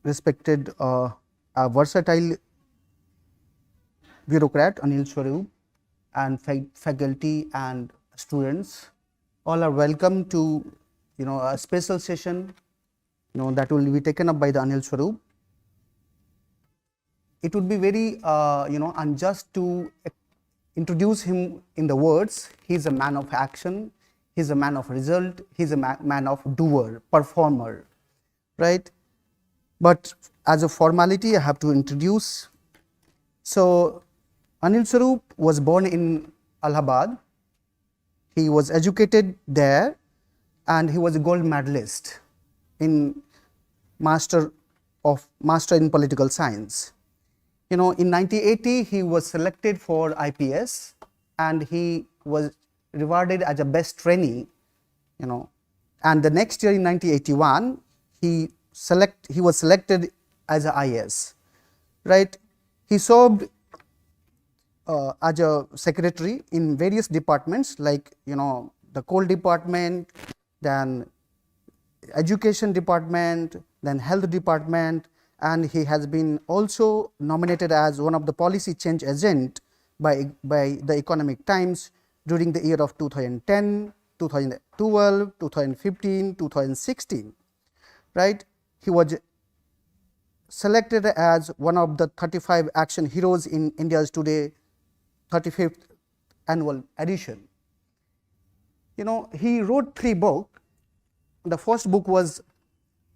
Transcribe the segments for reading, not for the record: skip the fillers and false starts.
respected a versatile bureaucrat Anil Swarup and faculty and students. All are welcome to a special session that will be taken up by the Anil Swarup. It would be very unjust to introduce him in the words. He is a man of action, he is a man of result, he is a man of doer, performer, right? But as a formality, I have to introduce. So Anil Swarup was born in Allahabad. He was educated there and he was a gold medalist in Master in Political Science. In 1980 he was selected for IPS and he was rewarded as a best trainee, and the next year in 1981 he was selected as a IS, right? He served as a secretary in various departments like the coal department, then education department, then health department, and he has been also nominated as one of the policy change agent by the Economic Times during the year of 2010, 2012, 2015, 2016, right? He was selected as one of the 35 action heroes in India's Today 35th annual edition. He wrote 3 books. The first book was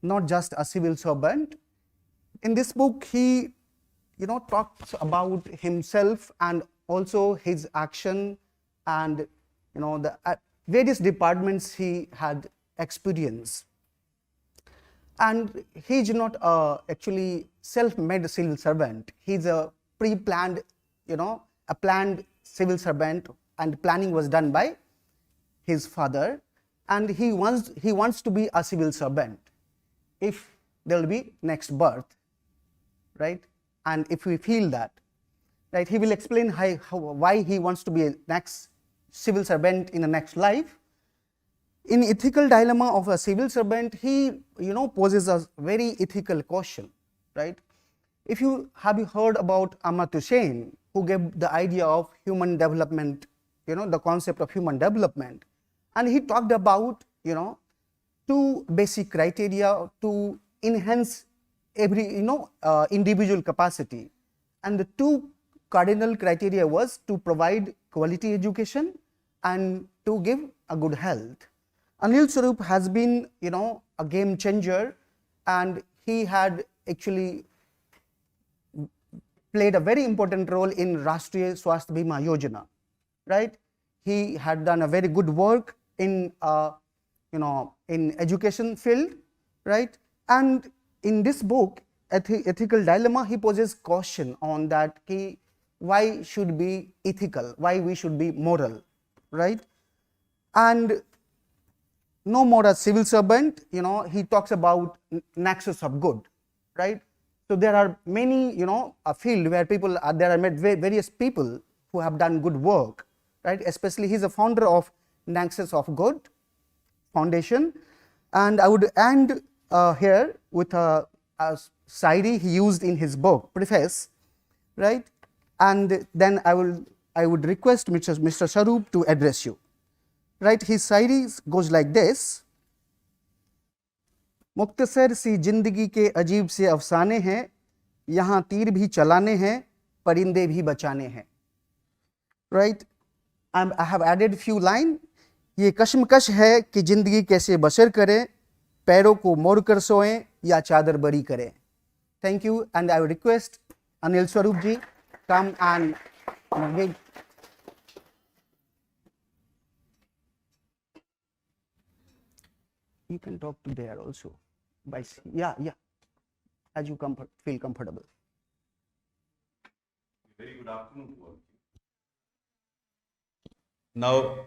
Not Just a Civil Servant. In this book, he talks about himself and also his action and the various departments he had experienced. And he is not actually self-made civil servant. He is a pre-planned, a planned civil servant, and planning was done by his father, and he wants to be a civil servant if there will be next birth, right? And if we feel that, right, he will explain why he wants to be a next civil servant in the next life. In Ethical Dilemma of a Civil Servant, he poses a very ethical question, right? Have you heard about Amartya Sen, who gave the idea of human development, the concept of human development, and he talked about 2 basic criteria to enhance every individual capacity, and the 2 cardinal criteria was to provide quality education and to give a good health. Anil Swarup has been a game changer, and he had actually played a very important role in Rashtriya Swasthya Bima Yojana, right? He had done a very good work in in education field, right? And in this book, Ethical Dilemma, he poses question on that why should be ethical, why we should be moral, right? And no more a civil servant, he talks about nexus of good, right? So there are many, a field where there are various people who have done good work, right? Especially he is a founder of Nexus of Good Foundation, and I would end here with a Sairi he used in his book preface, right? And then I would request Mr. Swarup to address you, right? His Sairi goes like this: मुख्तसर सी जिंदगी के अजीब से अफसाने हैं, यहाँ तीर भी चलाने हैं, परिंदे भी बचाने हैं, right? I have added few line. ये कश्मकश है कि जिंदगी कैसे बसर करें, पैरों को मोड़ कर सोएं या चादर बरी करें. Thank you, and I would request Anil Swarup ji come and give. You can talk to there also. Yeah, as you feel comfortable. Very good afternoon to all. Now,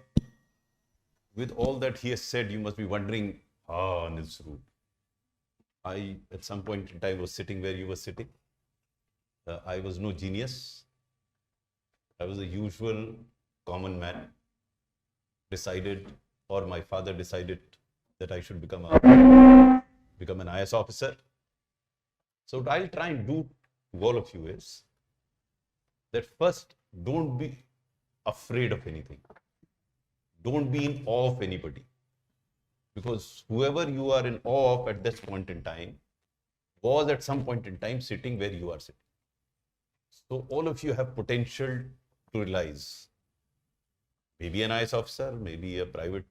with all that he has said, you must be wondering, Anil Swarup, I at some point in time was sitting where you were sitting. I was no genius. I was a usual common man. My father decided that I should become an IS officer. So what I'll try and do to all of you is that first, don't be afraid of anything. Don't be in awe of anybody. Because whoever you are in awe of at this point in time was at some point in time sitting where you are sitting. So all of you have potential to realize. Maybe an IAS officer, maybe a private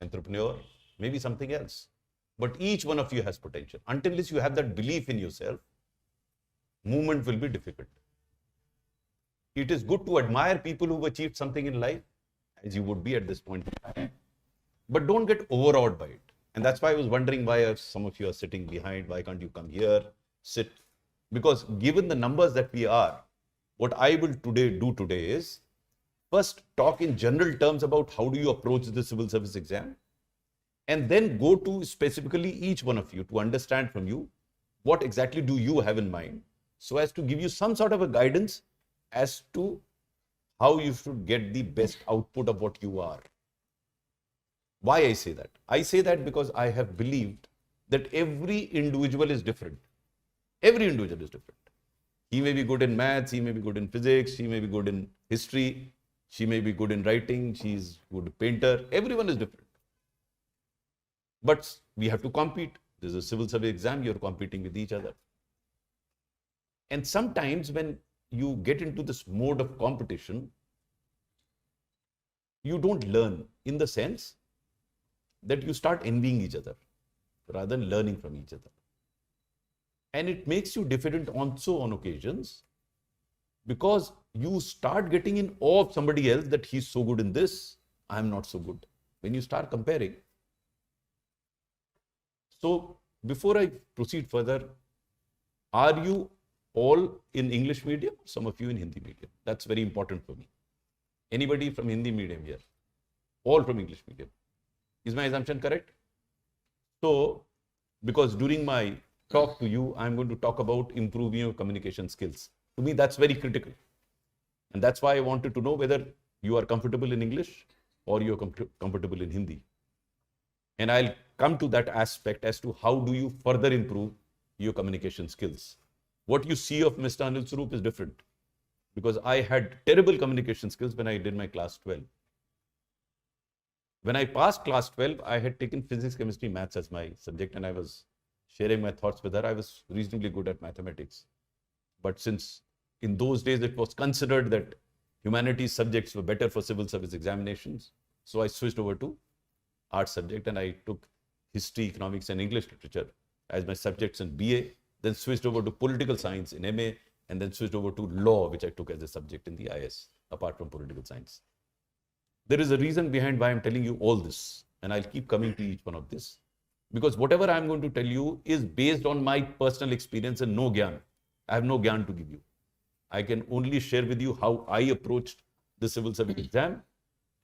entrepreneur, maybe something else. But each one of you has potential. Until you have that belief in yourself, movement will be difficult. It is good to admire people who've achieved something in life, as you would be at this point in time. But don't get overawed by it. And that's why I was wondering why some of you are sitting behind. Why can't you come here, sit? Because given the numbers that we are, what I will do today is first talk in general terms about how do you approach the civil service exam, and then go to specifically each one of you to understand from you what exactly do you have in mind, so as to give you some sort of a guidance as to how you should get the best output of what you are. Why I say that? I say that because I have believed that every individual is different. Every individual is different. He may be good in maths, he may be good in physics, he may be good in history, she may be good in writing, she's good painter. Everyone is different. But we have to compete. There's a civil service exam, you're competing with each other. And sometimes when you get into this mode of competition, you don't learn, in the sense that you start envying each other rather than learning from each other. And it makes you diffident also on occasions, because you start getting in awe of somebody else, that he's so good in this, I'm not so good. When you start comparing. So before I proceed further, are you all in English medium? Some of you in Hindi medium. That's very important for me. Anybody from Hindi medium here? All from English medium. Is my assumption correct? So, because during my talk to you, I'm going to talk about improving your communication skills. To me, that's very critical. And that's why I wanted to know whether you are comfortable in English or you're comfortable in Hindi. And I'll come to that aspect as to how do you further improve your communication skills. What you see of Mr. Anil Swaroop is different, because I had terrible communication skills when I did my class 12. When I passed class 12, I had taken physics, chemistry, maths as my subject, and I was sharing my thoughts with her. I was reasonably good at mathematics. But since in those days it was considered that humanities subjects were better for civil service examinations, so I switched over to arts subject, and I took history, economics, and English literature as my subjects in BA, then switched over to political science in MA, and then switched over to law, which I took as a subject in the IAS, apart from political science. There is a reason behind why I'm telling you all this, and I'll keep coming to each one of this, because whatever I'm going to tell you is based on my personal experience and no gyan. I have no gyan to give you. I can only share with you how I approached the civil service exam,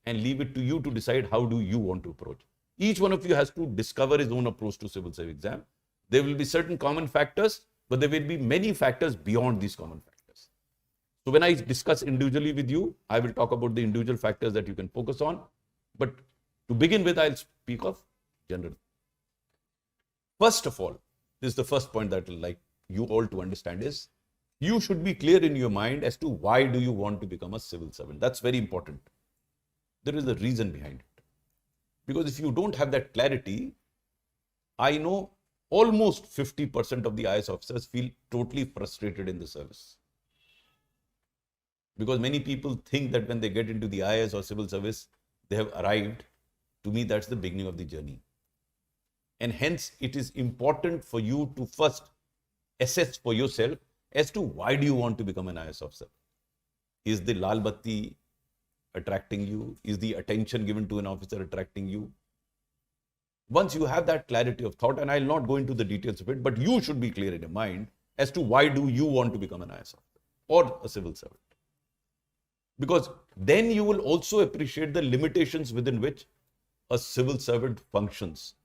and leave it to you to decide how do you want to approach. Each one of you has to discover his own approach to civil service exam. There will be certain common factors, but there will be many factors beyond these common factors. So when I discuss individually with you, I will talk about the individual factors that you can focus on. But to begin with, I'll speak of general. First of all, this is the first point that I'd like you all to understand is, you should be clear in your mind as to why do you want to become a civil servant. That's very important. There is a reason behind it. Because if you don't have that clarity, I know almost 50% of the IAS officers feel totally frustrated in the service. Because many people think that when they get into the IAS or civil service, they have arrived. To me, that's the beginning of the journey. And hence, it is important for you to first assess for yourself as to why do you want to become an IAS officer. Is the Lal Batti attracting you? Is the attention given to an officer attracting you? Once you have that clarity of thought, and I'll not go into the details of it, but you should be clear in your mind as to why do you want to become an IAS officer or a civil servant. Because then you will also appreciate the limitations within which a civil servant functions.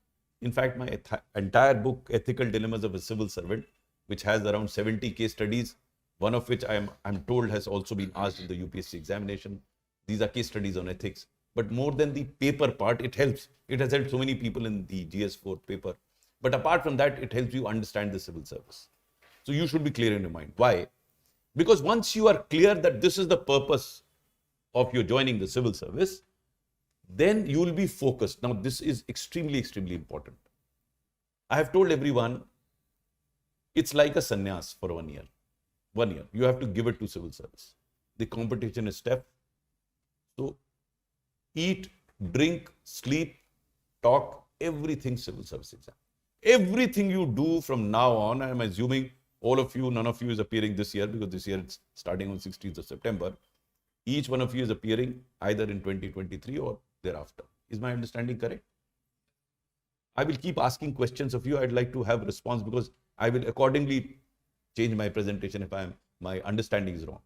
In fact, my entire book, Ethical Dilemmas of a Civil Servant, which has around 70 case studies, one of which I'm told has also been asked in the UPSC examination. These are case studies on ethics. But more than the paper part, it helps. It has helped so many people in the GS4 paper, But apart from that, it helps you understand the civil service. So you should be clear in your mind. Why? Because once you are clear that this is the purpose of your joining the civil service, then you will be focused. Now, this is extremely, extremely important. I have told everyone, it's like a sannyas for 1 year. 1 year. You have to give it to civil service. The competition is tough. So, eat, drink, sleep, talk, everything civil service exam. Everything you do from now on, I am assuming all of you, none of you is appearing this year because this year it's starting on 16th of September. Each one of you is appearing either in 2023 or thereafter. Is my understanding correct? I will keep asking questions of you. I'd like to have response because I will accordingly change my presentation if my understanding is wrong.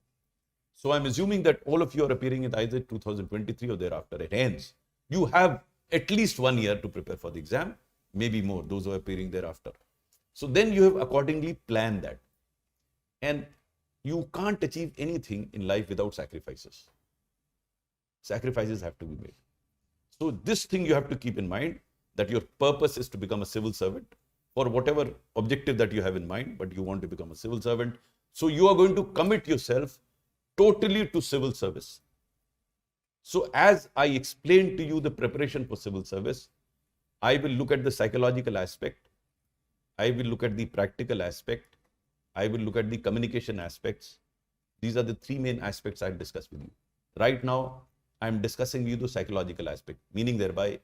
So I'm assuming that all of you are appearing in either 2023 or thereafter. It ends. You have at least 1 year to prepare for the exam, maybe more, those who are appearing thereafter. So then you have accordingly planned that. And you can't achieve anything in life without sacrifices. Sacrifices have to be made. So this thing you have to keep in mind, that your purpose is to become a civil servant for whatever objective that you have in mind, but you want to become a civil servant. So you are going to commit yourself totally to civil service. So as I explained to you the preparation for civil service, I will look at the psychological aspect. I will look at the practical aspect. I will look at the communication aspects. These are the three main aspects I'll discuss with you. Right now, I'm discussing with you the psychological aspect, meaning thereby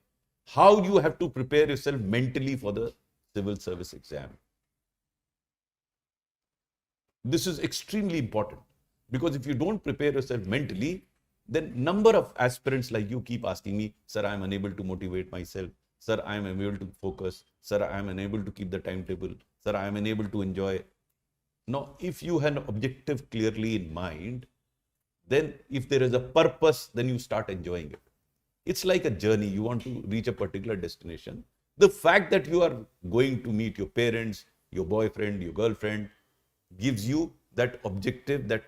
how you have to prepare yourself mentally for the civil service exam. This is extremely important because if you don't prepare yourself mentally, then number of aspirants like you keep asking me, sir, I am unable to motivate myself. Sir, I am unable to focus. Sir, I am unable to keep the timetable. Sir, I am unable to enjoy. Now, if you have an objective clearly in mind, then if there is a purpose, then you start enjoying it. It's like a journey. You want to reach a particular destination. The fact that you are going to meet your parents, your boyfriend, your girlfriend, gives you that objective, that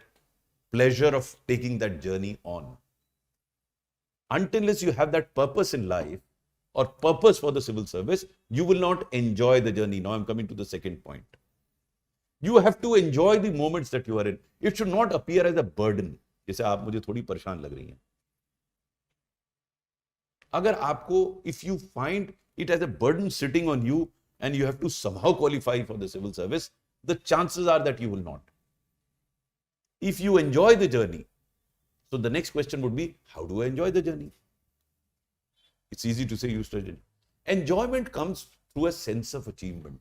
pleasure of taking that journey on. Until you have that purpose in life or purpose for the civil service, you will not enjoy the journey. Now I'm coming to the second point. You have to enjoy the moments that you are in. It should not appear as a burden. जैसे आप मुझे थोड़ी परेशान लग रही हैं. अगर आपको, if you find it as a burden sitting on you and you have to somehow qualify for the civil service, the chances are that you will not. If you enjoy the journey, so the next question would be, how do I enjoy the journey? It's easy to say you studied. Enjoyment comes through a sense of achievement.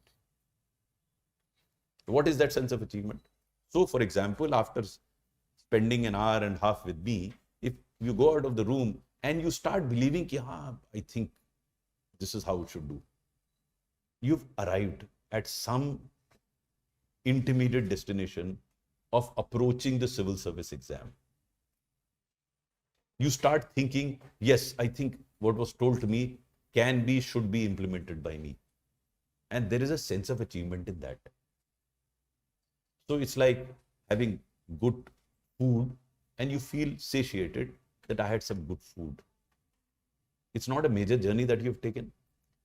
What is that sense of achievement? So, for example, after spending an hour and a half with me, if you go out of the room and you start believing, I think this is how it should do. You've arrived at some intermediate destination of approaching the civil service exam. You start thinking, yes, I think what was told to me can be, should be implemented by me. And there is a sense of achievement in that. So it's like having good food and you feel satiated that I had some good food. It's not a major journey that you've taken.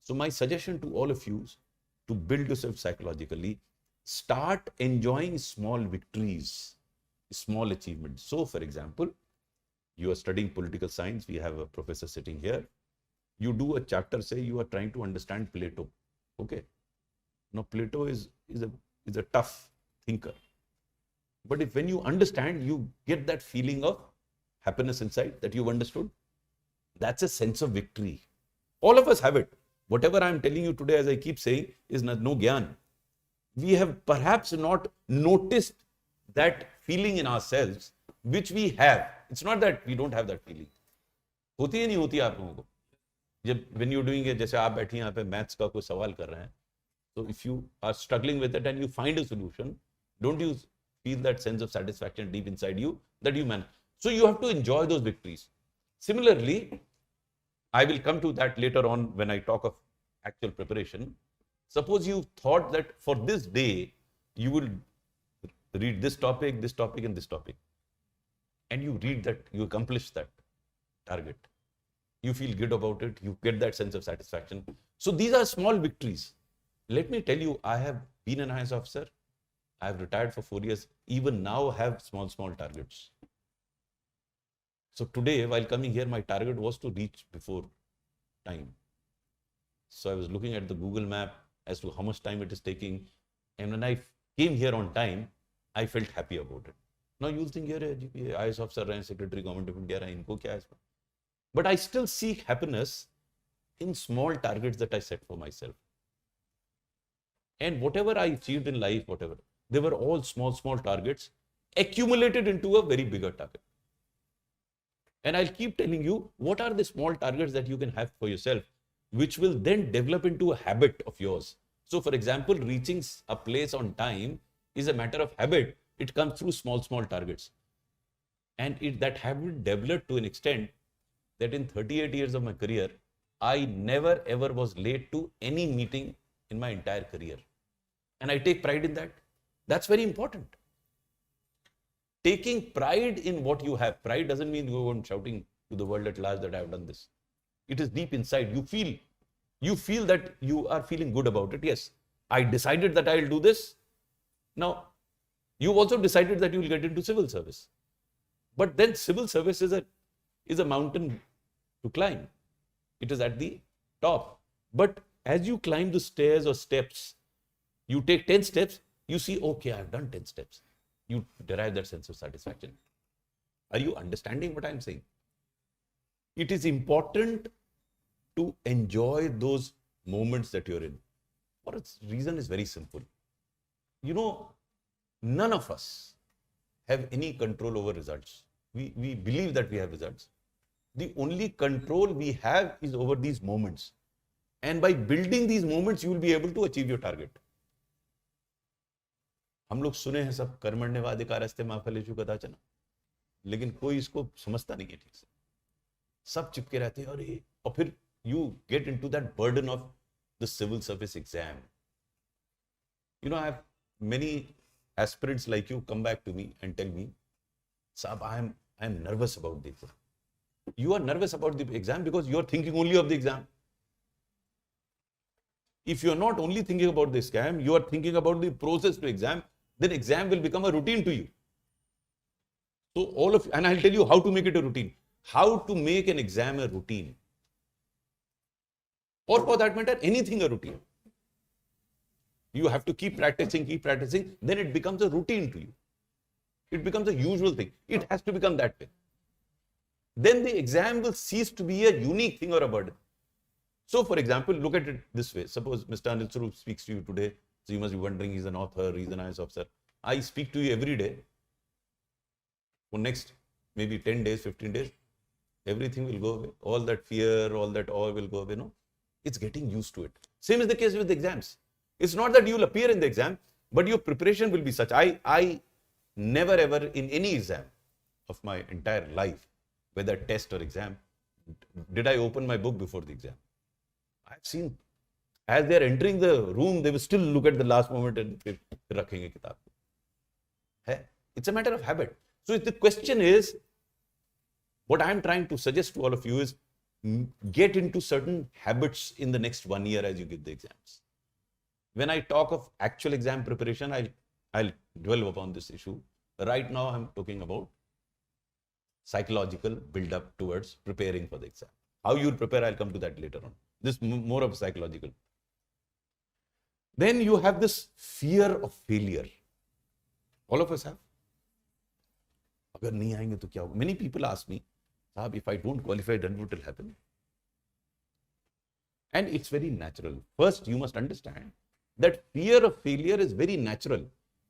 So my suggestion to all of you is to build yourself psychologically, start enjoying small victories, small achievements. So for example, you are studying political science. We have a professor sitting here. You do a chapter, say you are trying to understand Plato. Okay. Now Plato is a tough thinker. But if when you understand, you get that feeling of happiness inside that you've understood, that's a sense of victory. All of us have it. Whatever I'm telling you today, as I keep saying, is no gyan. We have perhaps not noticed that feeling in ourselves, which we have. It's not that we don't have that feeling. होती है नहीं होती आप लोगों को? जब when you're doing it, जैसे आप बैठी हैं यहाँ पे मैथ्स का कोई सवाल कर रहे हैं, so if you are struggling with it and you find a solution, don't you feel that sense of satisfaction deep inside you that you manage? So you have to enjoy those victories. Similarly, I will come to that later on when I talk of actual preparation. Suppose you thought that for this day, you will read this topic, and this topic. And you read that, you accomplish that target. You feel good about it. You get that sense of satisfaction. So these are small victories. Let me tell you, I have been an IAS officer. I have retired for 4 years. Even now have small targets. So today, while coming here, my target was to reach before time. So I was looking at the Google map as to how much time it is taking. And when I came here on time, I felt happy about it. Now you'll think you're a IAS officer and Secretary Government of India, inko kya hai isme? But I still seek happiness in small targets that I set for myself. And whatever I achieved in life, whatever, they were all small targets accumulated into a very bigger target. And I'll keep telling you, what are the small targets that you can have for yourself, which will then develop into a habit of yours. So for example, reaching a place on time is a matter of habit. It comes through small targets. And that habit developed to an extent that in 38 years of my career, I never ever was late to any meeting in my entire career. And I take pride in that. That's very important. Taking pride in what you have. Pride doesn't mean you go on shouting to the world at large that I have done this. It is deep inside. You feel that you are feeling good about it. Yes, I decided that I'll do this. Now, you've also decided that you will get into civil service. But then civil service is a mountain to climb. It is at the top. But as you climb the stairs or steps, you take 10 steps, you see, okay, I've done 10 steps. You derive that sense of satisfaction. Are you understanding what I'm saying? It is important to enjoy those moments that you're in. For a reason is very simple. You know, none of us have any control over results. We believe that we have results. The only control we have is over these moments. And by building these moments, you will be able to achieve your target. हम लोग सुने हैं सब कर्मण्येवाधिकारस्ते मा फलेषु कदाचन, लेकिन कोई इसको समझता नहीं है ठीक से. सब चिपके रहते हैं अरे, और फिर you get into that burden of the civil service exam. You know, I have many aspirants like you come back to me and tell me, Saab, I am nervous about this. You are nervous about the exam because you are thinking only of the exam. If you are not only thinking about the exam, you are thinking about the process to exam, then exam will become a routine to you. So and I'll tell you how to make it a routine. How to make an exam a routine. Or for that matter, anything a routine. You have to keep practicing, then it becomes a routine to you. It becomes a usual thing. It has to become that way. Then the exam will cease to be a unique thing or a burden. So for example, look at it this way. Suppose Mr. Anil Swarup speaks to you today. So you must be wondering, he's an author, he's an IAS officer. I speak to you every day. For next maybe 10 days, 15 days, everything will go away. All that fear, all that awe will go away. No, it's getting used to it. Same is the case with the exams. It's not that you will appear in the exam, but your preparation will be such. I never ever in any exam of my entire life, whether test or exam, did I open my book before the exam. I've seen, as they are entering the room, they will still look at the last moment and rakhenge kitab. It's a matter of habit. So the question is, what I'm trying to suggest to all of you is, get into certain habits in the next 1 year as you give the exams. When I talk of actual exam preparation, I'll dwell upon this issue. Right now, I'm talking about psychological build-up towards preparing for the exam. How you prepare, I'll come to that later on. This more of psychological. Then you have this fear of failure. All of us have. Agar nahi aayenge to kya hoga? Many people ask me, Saab, if I don't qualify, then what will happen? And it's very natural. First, you must understand that fear of failure is very natural.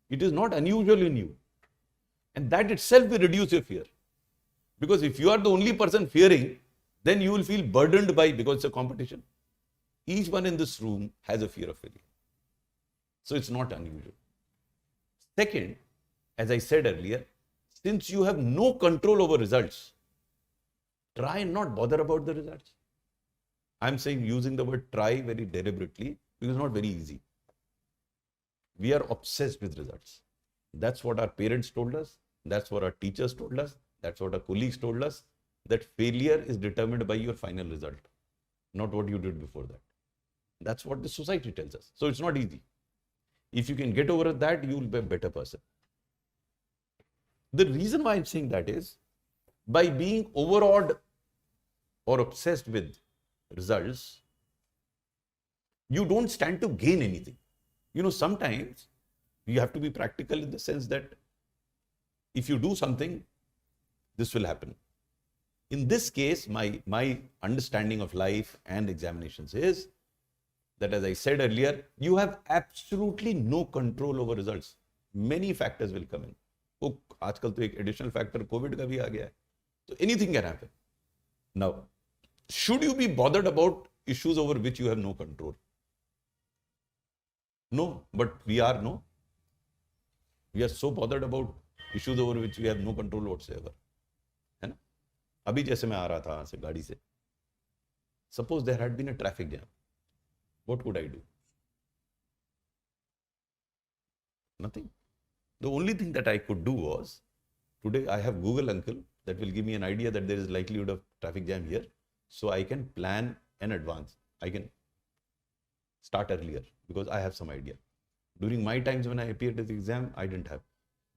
It is not unusual in you. And that itself will reduce your fear. Because if you are the only person fearing, then you will feel burdened by, because it's a competition. Each one in this room has a fear of failure. So it's not unusual. Second, as I said earlier, since you have no control over results, try and not bother about the results. I'm saying using the word try very deliberately because it's not very easy. We are obsessed with results. That's what our parents told us. That's what our teachers told us. That's what our colleagues told us. That failure is determined by your final result, not what you did before that. That's what the society tells us. So it's not easy. If you can get over that, you will be a better person. The reason why I'm saying that is, by being overawed or obsessed with results, you don't stand to gain anything. You know, sometimes you have to be practical in the sense that if you do something, this will happen. In this case, my understanding of life and examinations is that, as I said earlier, you have absolutely no control over results. Many factors will come in. वो आजकल तो एक additional factor Covid का भी आ गया है, तो anything can happen. Now, should you be bothered about issues over which you have no control? No, but we are, no. We are so bothered about issues over which we have no control whatsoever. है ना? अभी जैसे मैं आ रहा था से गाड़ी से, suppose there had been a traffic jam, what could I do? Nothing. The only thing that I could do was, today I have Google Uncle that will give me an idea that there is likelihood of traffic jam here, so I can plan in advance. I can start earlier because I have some idea. During my times when I appeared at the exam, I didn't have.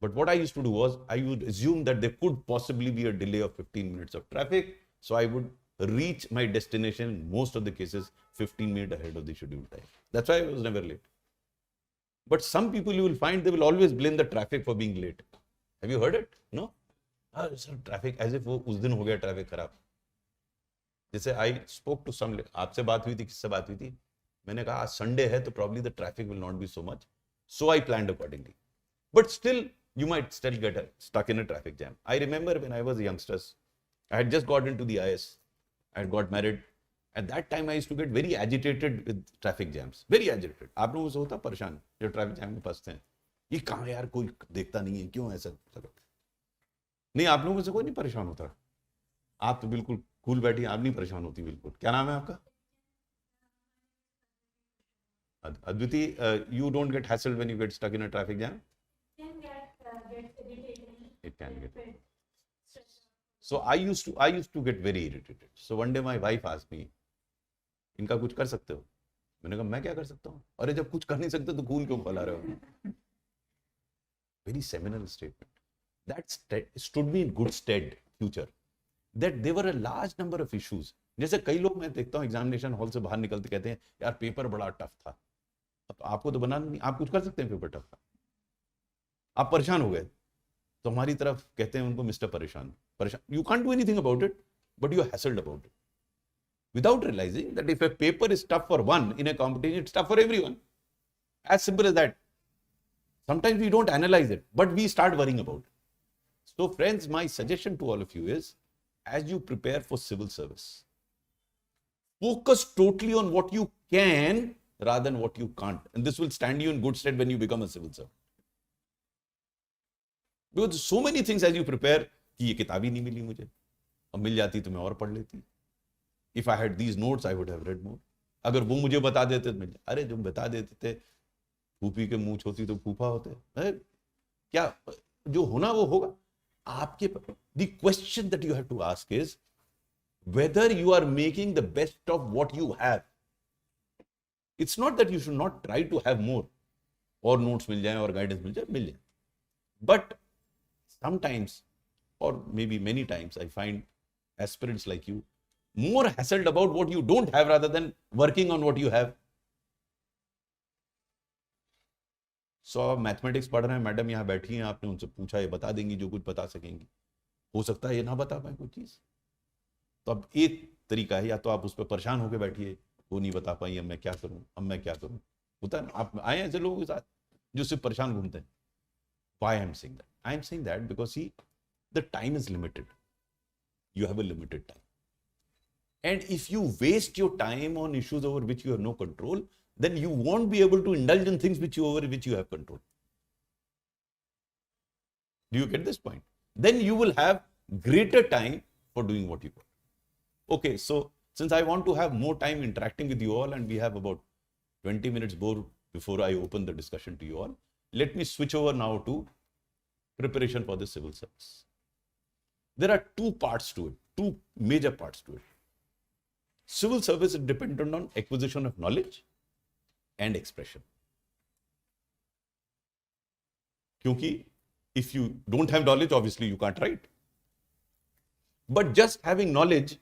But what I used to do was, I would assume that there could possibly be a delay of 15 minutes of traffic, so I would reach my destination in most of the cases 15 minutes ahead of the scheduled time. That's why I was never late. But some people you will find, they will always blame the traffic for being late. Have you heard it? No? Sir, traffic, as if वो उस दिन हो गया traffic खराब. जैसे I spoke to some, आपसे बात हुई थी, किससे बात हुई थी? मैंने कहा आज संडे है तो probably the traffic will not be so much. So I planned accordingly. But still, you might still get stuck in a traffic jam. I remember when I was a youngster, I had just got into the IS. I had got married. At that time, I used to get very agitated with traffic jams. Very agitated. आप लोगों से होता परेशान जो traffic jam में फंसते हैं. ये कहाँ यार कोई देखता नहीं है, क्यों ऐसा? नहीं, आप लोगों से कोई नहीं परेशान होता. आप तो बिल्कुल कूल बैठी, आप नहीं परेशान होती बिल्कुल. क्या नाम है आपका? Adviti, you don't get hassled when you get stuck in a traffic jam? It can get. So I used to get very irritated. So one day my wife asked me, इनका कुछ कर सकते हो? मैंने कहा मैं क्या कर सकता हूँ? अरे जब कुछ कर नहीं सकते तो खून क्यों फैला रहे हो? Very seminal statement. That stood me in good stead future. That there were a large number of issues. जैसे कई लोग मैं देखता हूँ एग्जामिनेशन हॉल से बाहर निकलते कहते हैं यार पेपर बड़ा टफ था. अब आपको तो बनाना नहीं, आप कुछ कर सकते हैं पेपर टफ था. आप परेशान हो गए तो हमारी तरफ कहते हैं उनको मिस्टर परेशान. You can't do anything about it, but you are hassled about it. Without realizing that if a paper is tough for one in a competition, it's tough for everyone. As simple as that. Sometimes we don't analyze it, but we start worrying about it. So friends, my suggestion to all of you is, as you prepare for civil service, focus totally on what you can rather than what you can't. And this will stand you in good stead when you become a civil servant. Because so many things as you prepare, कि ये किताब ही नहीं मिली मुझे, अब मिल जाती तो मैं और पढ़ लेती. If I had these notes, I would have read more. अगर वो मुझे बता देते तो मैं, अरे जो बता देते थे, फूफी के मूंछ होती तो फूफा होते. क्या जो होना वो होगा. आपके the question that you have to ask is whether you are making the best of what you have. It's not that you should not try to have more, और notes मिल जाए और guidance मिल जाए. But sometimes, or maybe many times, I find aspirants like you more hassled about what you don't have rather than working on what you have. So mathematics पढ़ रहे हैं, madam यहाँ बैठी हैं, आपने उनसे पूछा ये बता देंगी जो कुछ बता सकेंगी. हो सकता है ये ना बता पाए कोई चीज. तो अब एक तरीका है, या तो आप उस पर परेशान होकर बैठिए, वो नहीं बता पाई, अब मैं क्या करूं. होता है ना, आप आए ऐसे लोगों के साथ जो सिर्फ परेशान घूमते हैं. Why I am saying that? I am saying that because see, the time is limited. You have a limited time. And if you waste your time on issues over which you have no control, then you won't be able to indulge in things over which you have control. Do you get this point? Then you will have greater time for doing what you want. Okay, so since I want to have more time interacting with you all, and we have about 20 minutes more before I open the discussion to you all, let me switch over now to preparation for the civil service. There are two parts to it, two major parts to it. Civil service is dependent on acquisition of knowledge, and expression. Kyunki if you don't have knowledge, obviously you can't write. But just having knowledge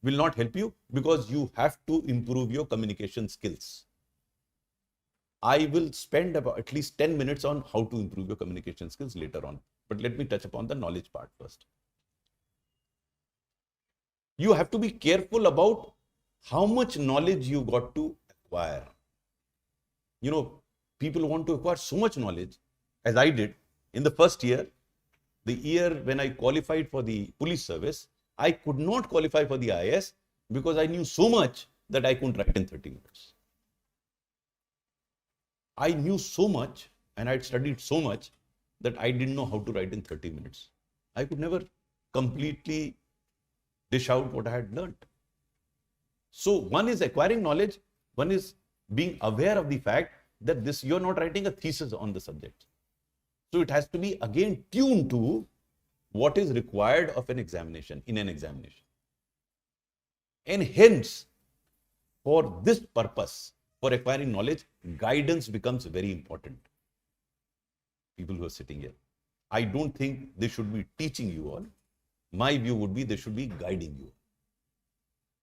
will not help you because you have to improve your communication skills. I will spend about at least 10 minutes on how to improve your communication skills later on. But let me touch upon the knowledge part first. You have to be careful about how much knowledge you got to acquire. You know, people want to acquire so much knowledge, as I did in the first year. The year when I qualified for the police service, I could not qualify for the IAS because I knew so much that I couldn't write in 30 minutes. I knew so much and I had studied so much that I didn't know how to write in 30 minutes. I could never completely dish out what I had learned. So one is acquiring knowledge, one is being aware of the fact that this you're not writing a thesis on the subject. So it has to be again tuned to what is required of an examination, in an examination. And hence, for this purpose, for acquiring knowledge, guidance becomes very important. People who are sitting here, I don't think they should be teaching you all. My view would be they should be guiding you.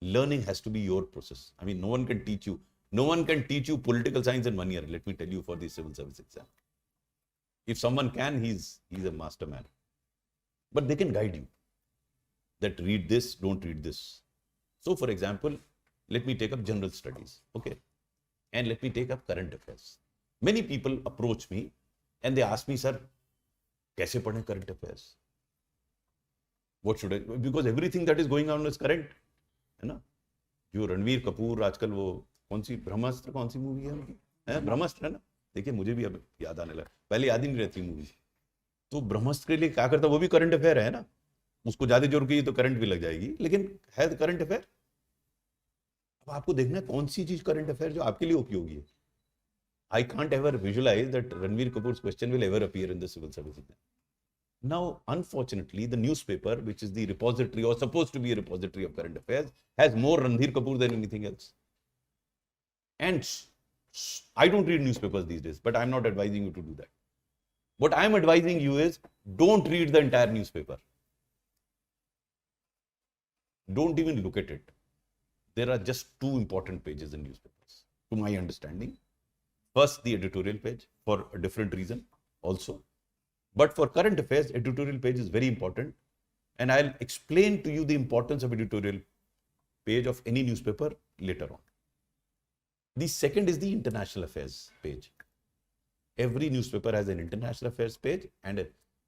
Learning has to be your process. I mean, no one can teach you. No one can teach you political science in 1 year, let me tell you, for the civil service exam. If someone can, he's a master man. But they can guide you. That read this, don't read this. So for example, let me take up general studies, okay? And let me take up current affairs. Many people approach me and they ask me, sir, kaise padhe current affairs? What should I, because everything that is going on is current, है ना? जो रणवीर कपूर आजकल वो कौन सी movie है उनकी? ब्रह्मास्त्र है ना? देखिए मुझे भी अब याद आने लगा, पहले याद ही नहीं रहती मूवी। तो ब्रह्मास्त्र के लिए क्या करता, वो भी करंट अफेयर है ना, उसको ज्यादा जोर की तो करंट भी लग जाएगी, लेकिन है करंट अफेयर। अब आपको देखना है कौन सी चीज करंट अफेयर जो आपके लिए उपयोगी है। I can't ever visualize that Ranveer Kapoor's question will ever appear in the civil service exam. Now, unfortunately, the newspaper, which is the repository or supposed to be a repository of current affairs, has more Ranveer Kapoor than anything else. And I don't read newspapers these days, but I'm not advising you to do that. What I'm advising you is don't read the entire newspaper. Don't even look at it. There are just 2 important pages in newspapers, to my understanding. First, the editorial page, for a different reason also. But for current affairs, editorial page is very important. And I'll explain to you the importance of editorial page of any newspaper later on. The second is the international affairs page. Every newspaper has an international affairs page, and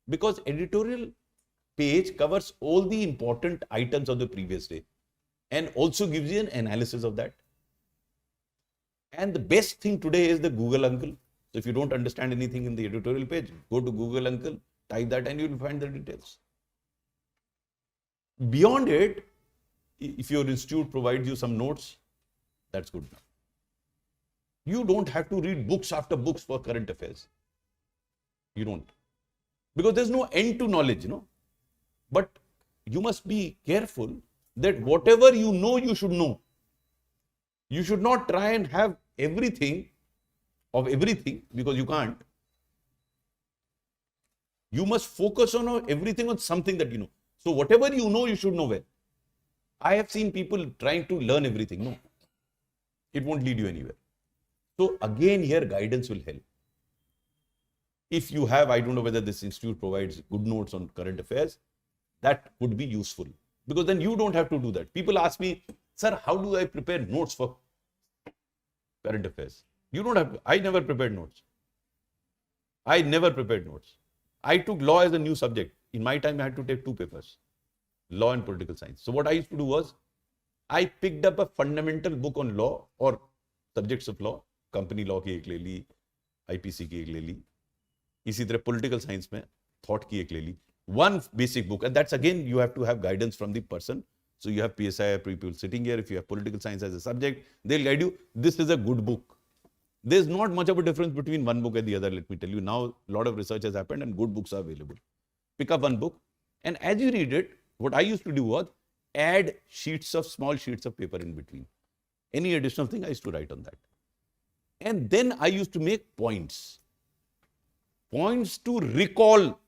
because editorial page covers all the important items of the previous day and also gives you an analysis of that. And the best thing today is the Google Uncle. So if you don't understand anything in the editorial page, go to Google Uncle, type that and you will find the details. Beyond it, if your institute provides you some notes, that's good enough. You don't have to read books after books for current affairs. You don't. Because there's no end to knowledge, you know. But you must be careful that whatever you know, you should know. You should not try and have everything of everything, because you can't. You must focus on everything on something that you know. So whatever you know, you should know well. I have seen people trying to learn everything. No, it won't lead you anywhere. So again, here guidance will help. If you have, I don't know whether this institute provides good notes on current affairs, that would be useful. Because then you don't have to do that. People ask me, sir, how do I prepare notes for current affairs? You don't have to. I never prepared notes. I never prepared notes. I took law as a new subject. In my time, I had to take 2 papers, law and political science. So what I used to do was, I picked up a fundamental book on law or subjects of law. Company law की एक ले ली, IPC की एक ले ली, इसी तरह political science में thought की एक ले ली. One basic book, and that's again you have to have guidance from the person. So you have PSI people sitting here. If you have political science as a subject, they'll guide you. This is a good book. There's not much of a difference between one book and the other, let me tell you. Now, a lot of research has happened and good books are available. Pick up one book, and as you read it, what I used to do was add small sheets of paper in between. Any additional thing I used to write on that. And then I used to make points to recall.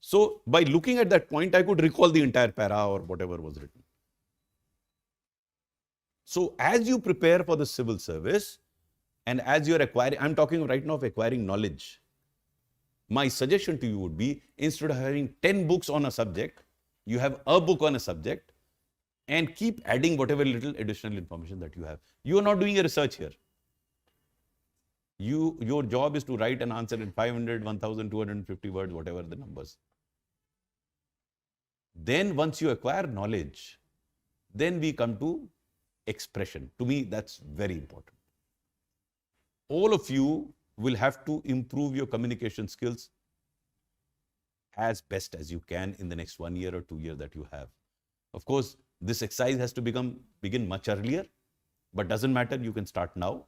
So by looking at that point, I could recall the entire para or whatever was written. So as you prepare for the civil service and as you're acquiring, I'm talking right now of acquiring knowledge. My suggestion to you would be, instead of having 10 books on a subject, you have a book on a subject and keep adding whatever little additional information that you have. You are not doing a research here. Your job is to write an answer in 500, 1250 words, whatever the numbers. Then once you acquire knowledge, then we come to expression. To me, that's very important. All of you will have to improve your communication skills as best as you can in the next 1 year or 2 years that you have. Of course, this exercise has to begin much earlier, but doesn't matter, you can start now.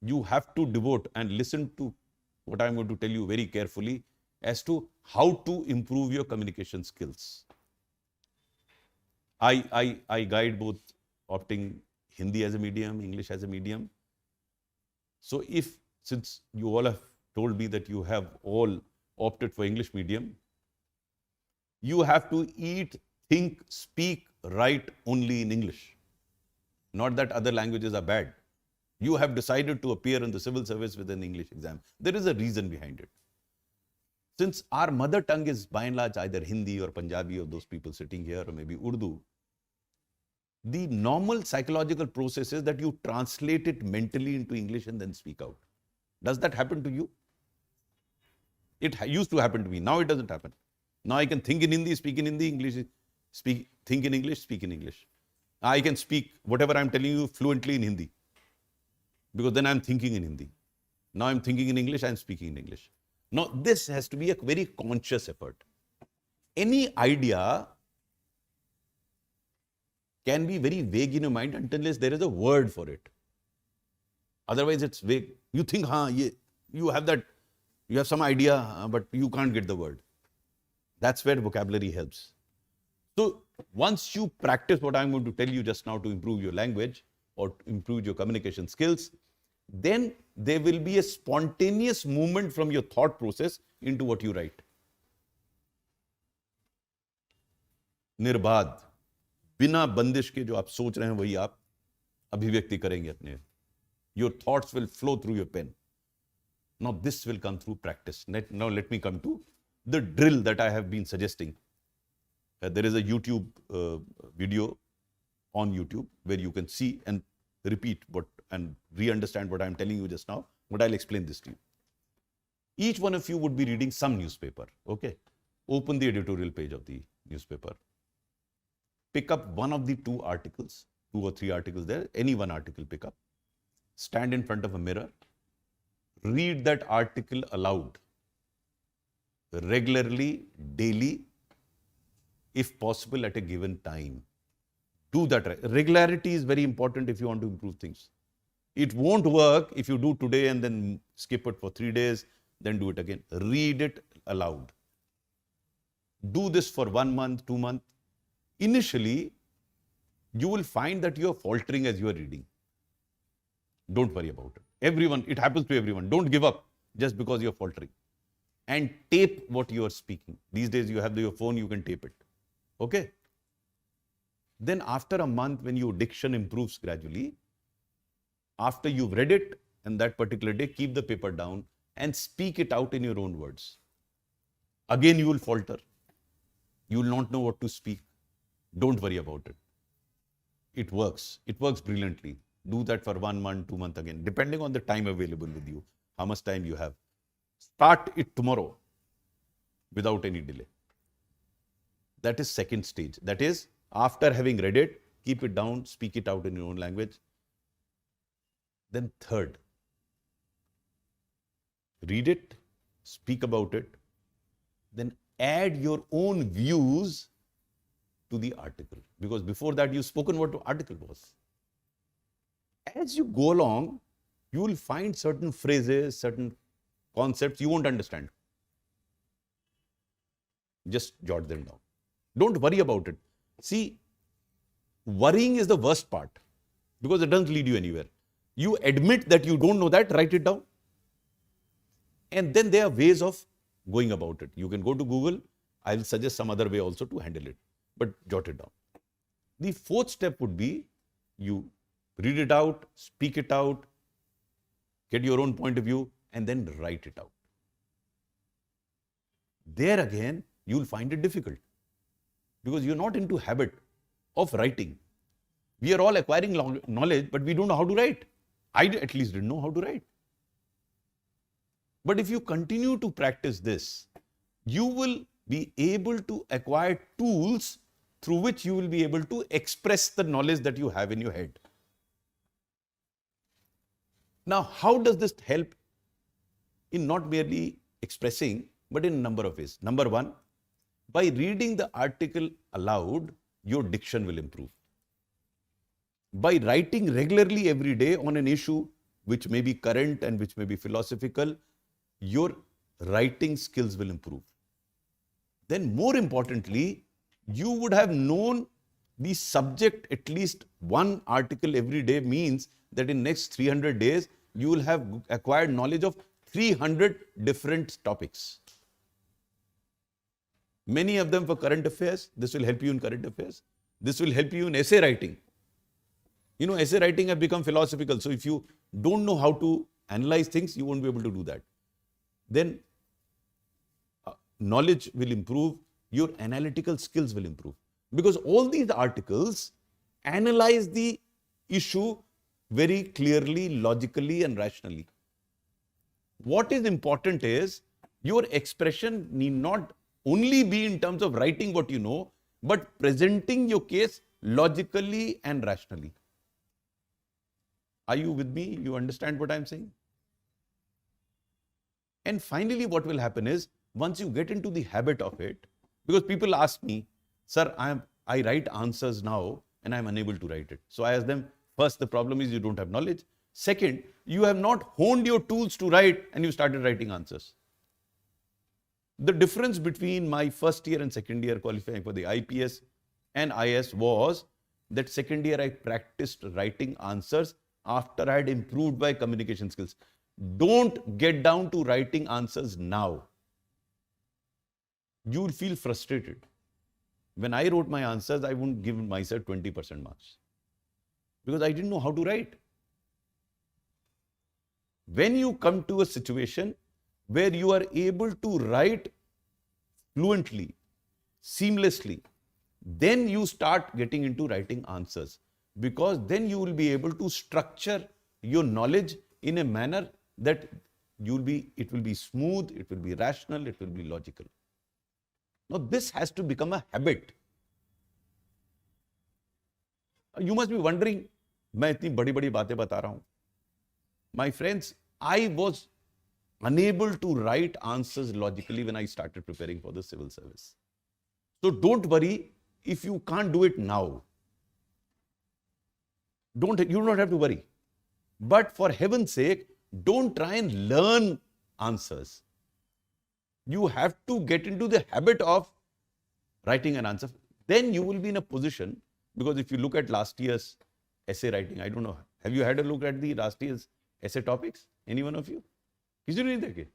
You have to devote and listen to what I'm going to tell you very carefully as to how to improve your communication skills. I guide both opting Hindi as a medium, English as a medium. So since you all have told me that you have all opted for English medium, you have to eat, think, speak, write only in English. Not that other languages are bad. You have decided to appear in the civil service with an English exam. There is a reason behind it. Since our mother tongue is by and large either Hindi or Punjabi or those people sitting here, or maybe Urdu, the normal psychological process is that you translate it mentally into English and then speak out. Does that happen to you? It used to happen to me. Now it doesn't happen. Now I can think in Hindi, speak in Hindi, think in English, speak in English. I can speak whatever I'm telling you fluently in Hindi, because then I'm thinking in Hindi. Now I'm thinking in English, I'm speaking in English. Now this has to be a very conscious effort. Any idea can be very vague in your mind unless there is a word for it. Otherwise it's vague. You think, you have some idea, but you can't get the word. That's where vocabulary helps. So once you practice what I'm going to tell you just now to improve your language or to improve your communication skills, then there will be a spontaneous movement from your thought process into what you write. निर्बाध, बिना बंदिश के जो आप सोच रहे हैं वही आप अभिव्यक्ति करेंगे अपने. Your thoughts will flow through your pen. Now this will come through practice. Now let me come to the drill that I have been suggesting. There is a YouTube video on YouTube where you can see and repeat and re-understand what I'm telling you just now, but I'll explain this to you. Each one of you would be reading some newspaper, okay? Open the editorial page of the newspaper. Pick up one of the two articles, 2 or 3 articles there, any one article pick up. Stand in front of a mirror. Read that article aloud. Regularly, daily, if possible at a given time. Do that. Regularity is very important if you want to improve things. It won't work if you do today and then skip it for 3 days, then do it again. Read it aloud. Do this for 1 month, 2 months. Initially, you will find that you are faltering as you are reading. Don't worry about it. Everyone, it happens to everyone. Don't give up just because you're faltering. And tape what you are speaking. These days you have your phone, you can tape it. Okay? Then after a month, when your diction improves gradually, after you've read it and that particular day, keep the paper down and speak it out in your own words. Again, you will falter. You will not know what to speak. Don't worry about it. It works. It works brilliantly. Do that for 1 month, 2 months again, depending on the time available with you, how much time you have. Start it tomorrow without any delay. That is second stage. That is, after having read it, keep it down, speak it out in your own language. Then third, read it, speak about it, then add your own views to the article. Because before that, you've spoken what the article was. As you go along, you will find certain phrases, certain concepts you won't understand. Just jot them down. Don't worry about it. See, worrying is the worst part because it doesn't lead you anywhere. You admit that you don't know that, write it down. And then there are ways of going about it. You can go to Google. I'll suggest some other way also to handle it, but jot it down. The fourth step would be you read it out, speak it out, get your own point of view, and then write it out. There again, you'll find it difficult because you're not into habit of writing. We are all acquiring knowledge, but we don't know how to write. I at least didn't know how to write. But if you continue to practice this, you will be able to acquire tools through which you will be able to express the knowledge that you have in your head. Now, how does this help in not merely expressing, but in a number of ways? Number one, by reading the article aloud, your diction will improve. By writing regularly every day on an issue which may be current and which may be philosophical, your writing skills will improve. Then more importantly, you would have known the subject at least one article every day means that in next 300 days, you will have acquired knowledge of 300 different topics. Many of them for current affairs. This will help you in current affairs. This will help you in essay writing. You know, essay writing has become philosophical. So if you don't know how to analyze things, you won't be able to do that. Then knowledge will improve, your analytical skills will improve. Because all these articles analyze the issue very clearly, logically, and rationally. What is important is your expression need not only be in terms of writing what you know, but presenting your case logically and rationally. Are you with me? You understand what I'm saying? And finally, what will happen is, once you get into the habit of it, because people ask me, sir, I write answers now and I'm unable to write it. So I ask them, first, the problem is you don't have knowledge. Second, you have not honed your tools to write and you started writing answers. The difference between my first year and second year qualifying for the IPS and IS was that second year I practiced writing answers after I had improved my communication skills. Don't get down to writing answers now. You will feel frustrated. When I wrote my answers, I wouldn't give myself 20% marks because I didn't know how to write. When you come to a situation where you are able to write fluently, seamlessly, then you start getting into writing answers, because then you will be able to structure your knowledge in a manner that it will be smooth, it will be rational, it will be logical. Now this has to become a habit. You must be wondering, मैं इतनी बड़ी-बड़ी बातें बता रहा हूं. My friends, I was unable to write answers logically when I started preparing for the civil service. So don't worry if you can't do it now. You don't have to worry. But for heaven's sake, don't try and learn answers. You have to get into the habit of writing an answer. Then you will be in a position, because if you look at last year's essay writing, I don't know, have you had a look at the last year's essay topics? Any one of you? किसी ने नहीं देखे?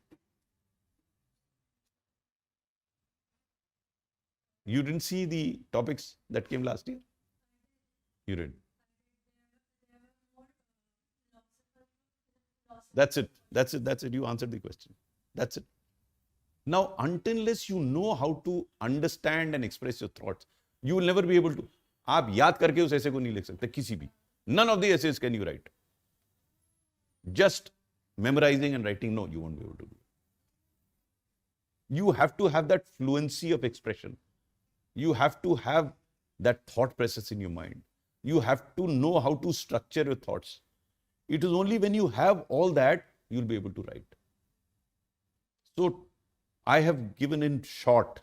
You didn't see the topics that came last year? You did. That's it. You answered the question. That's it. Now, unless you know how to understand and express your thoughts, you will never be able to. आप याद करके उस ऐसे को नहीं लिख सकते किसी भी. None of the essays can you write. Just memorizing and writing, no, you won't be able to do. You have to have that fluency of expression. You have to have that thought process in your mind. You have to know how to structure your thoughts. It is only when you have all that, you'll be able to write. So, I have given in short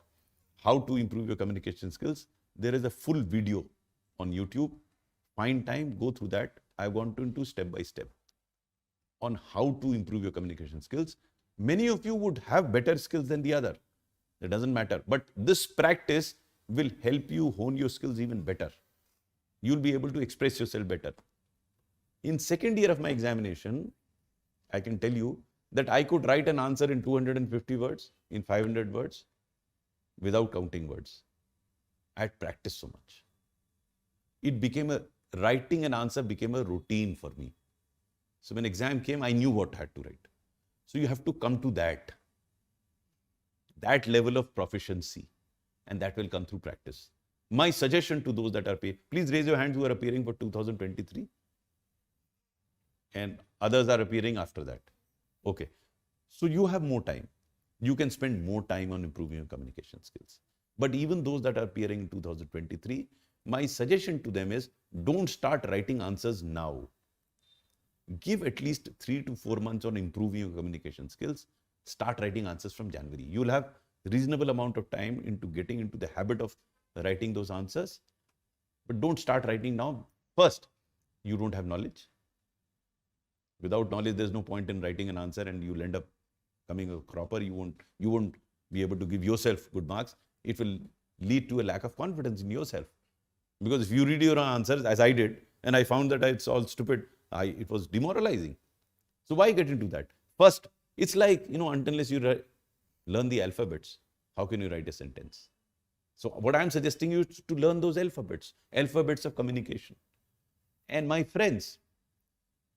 how to improve your communication skills. There is a full video on YouTube. Find time, go through that. I've gone into step by step on how to improve your communication skills. Many of you would have better skills than the other. It doesn't matter. But this practice will help you hone your skills even better. You'll be able to express yourself better. In second year of my examination, I can tell you that I could write an answer in 250 words, in 500 words, without counting words. I had practiced so much. Writing an answer became a routine for me. So when exam came, I knew what I had to write. So you have to come to that level of proficiency, and that will come through practice. My suggestion to those that are please raise your hands who are appearing for 2023. And others are appearing after that. Okay. So you have more time. You can spend more time on improving your communication skills. But even those that are appearing in 2023, my suggestion to them is don't start writing answers now. Give at least 3 to 4 months on improving your communication skills. Start writing answers from January. You'll have reasonable amount of time into getting into the habit of writing those answers. But don't start writing now. First, you don't have knowledge. Without knowledge, there's no point in writing an answer, and you'll end up coming a cropper. You won't be able to give yourself good marks. It will lead to a lack of confidence in yourself. Because if you read your answers, as I did, and I found that it's all stupid, it was demoralizing. So why get into that? First, it's like, unless you learn the alphabets, how can you write a sentence? So what I'm suggesting you is to learn those alphabets of communication. And my friends,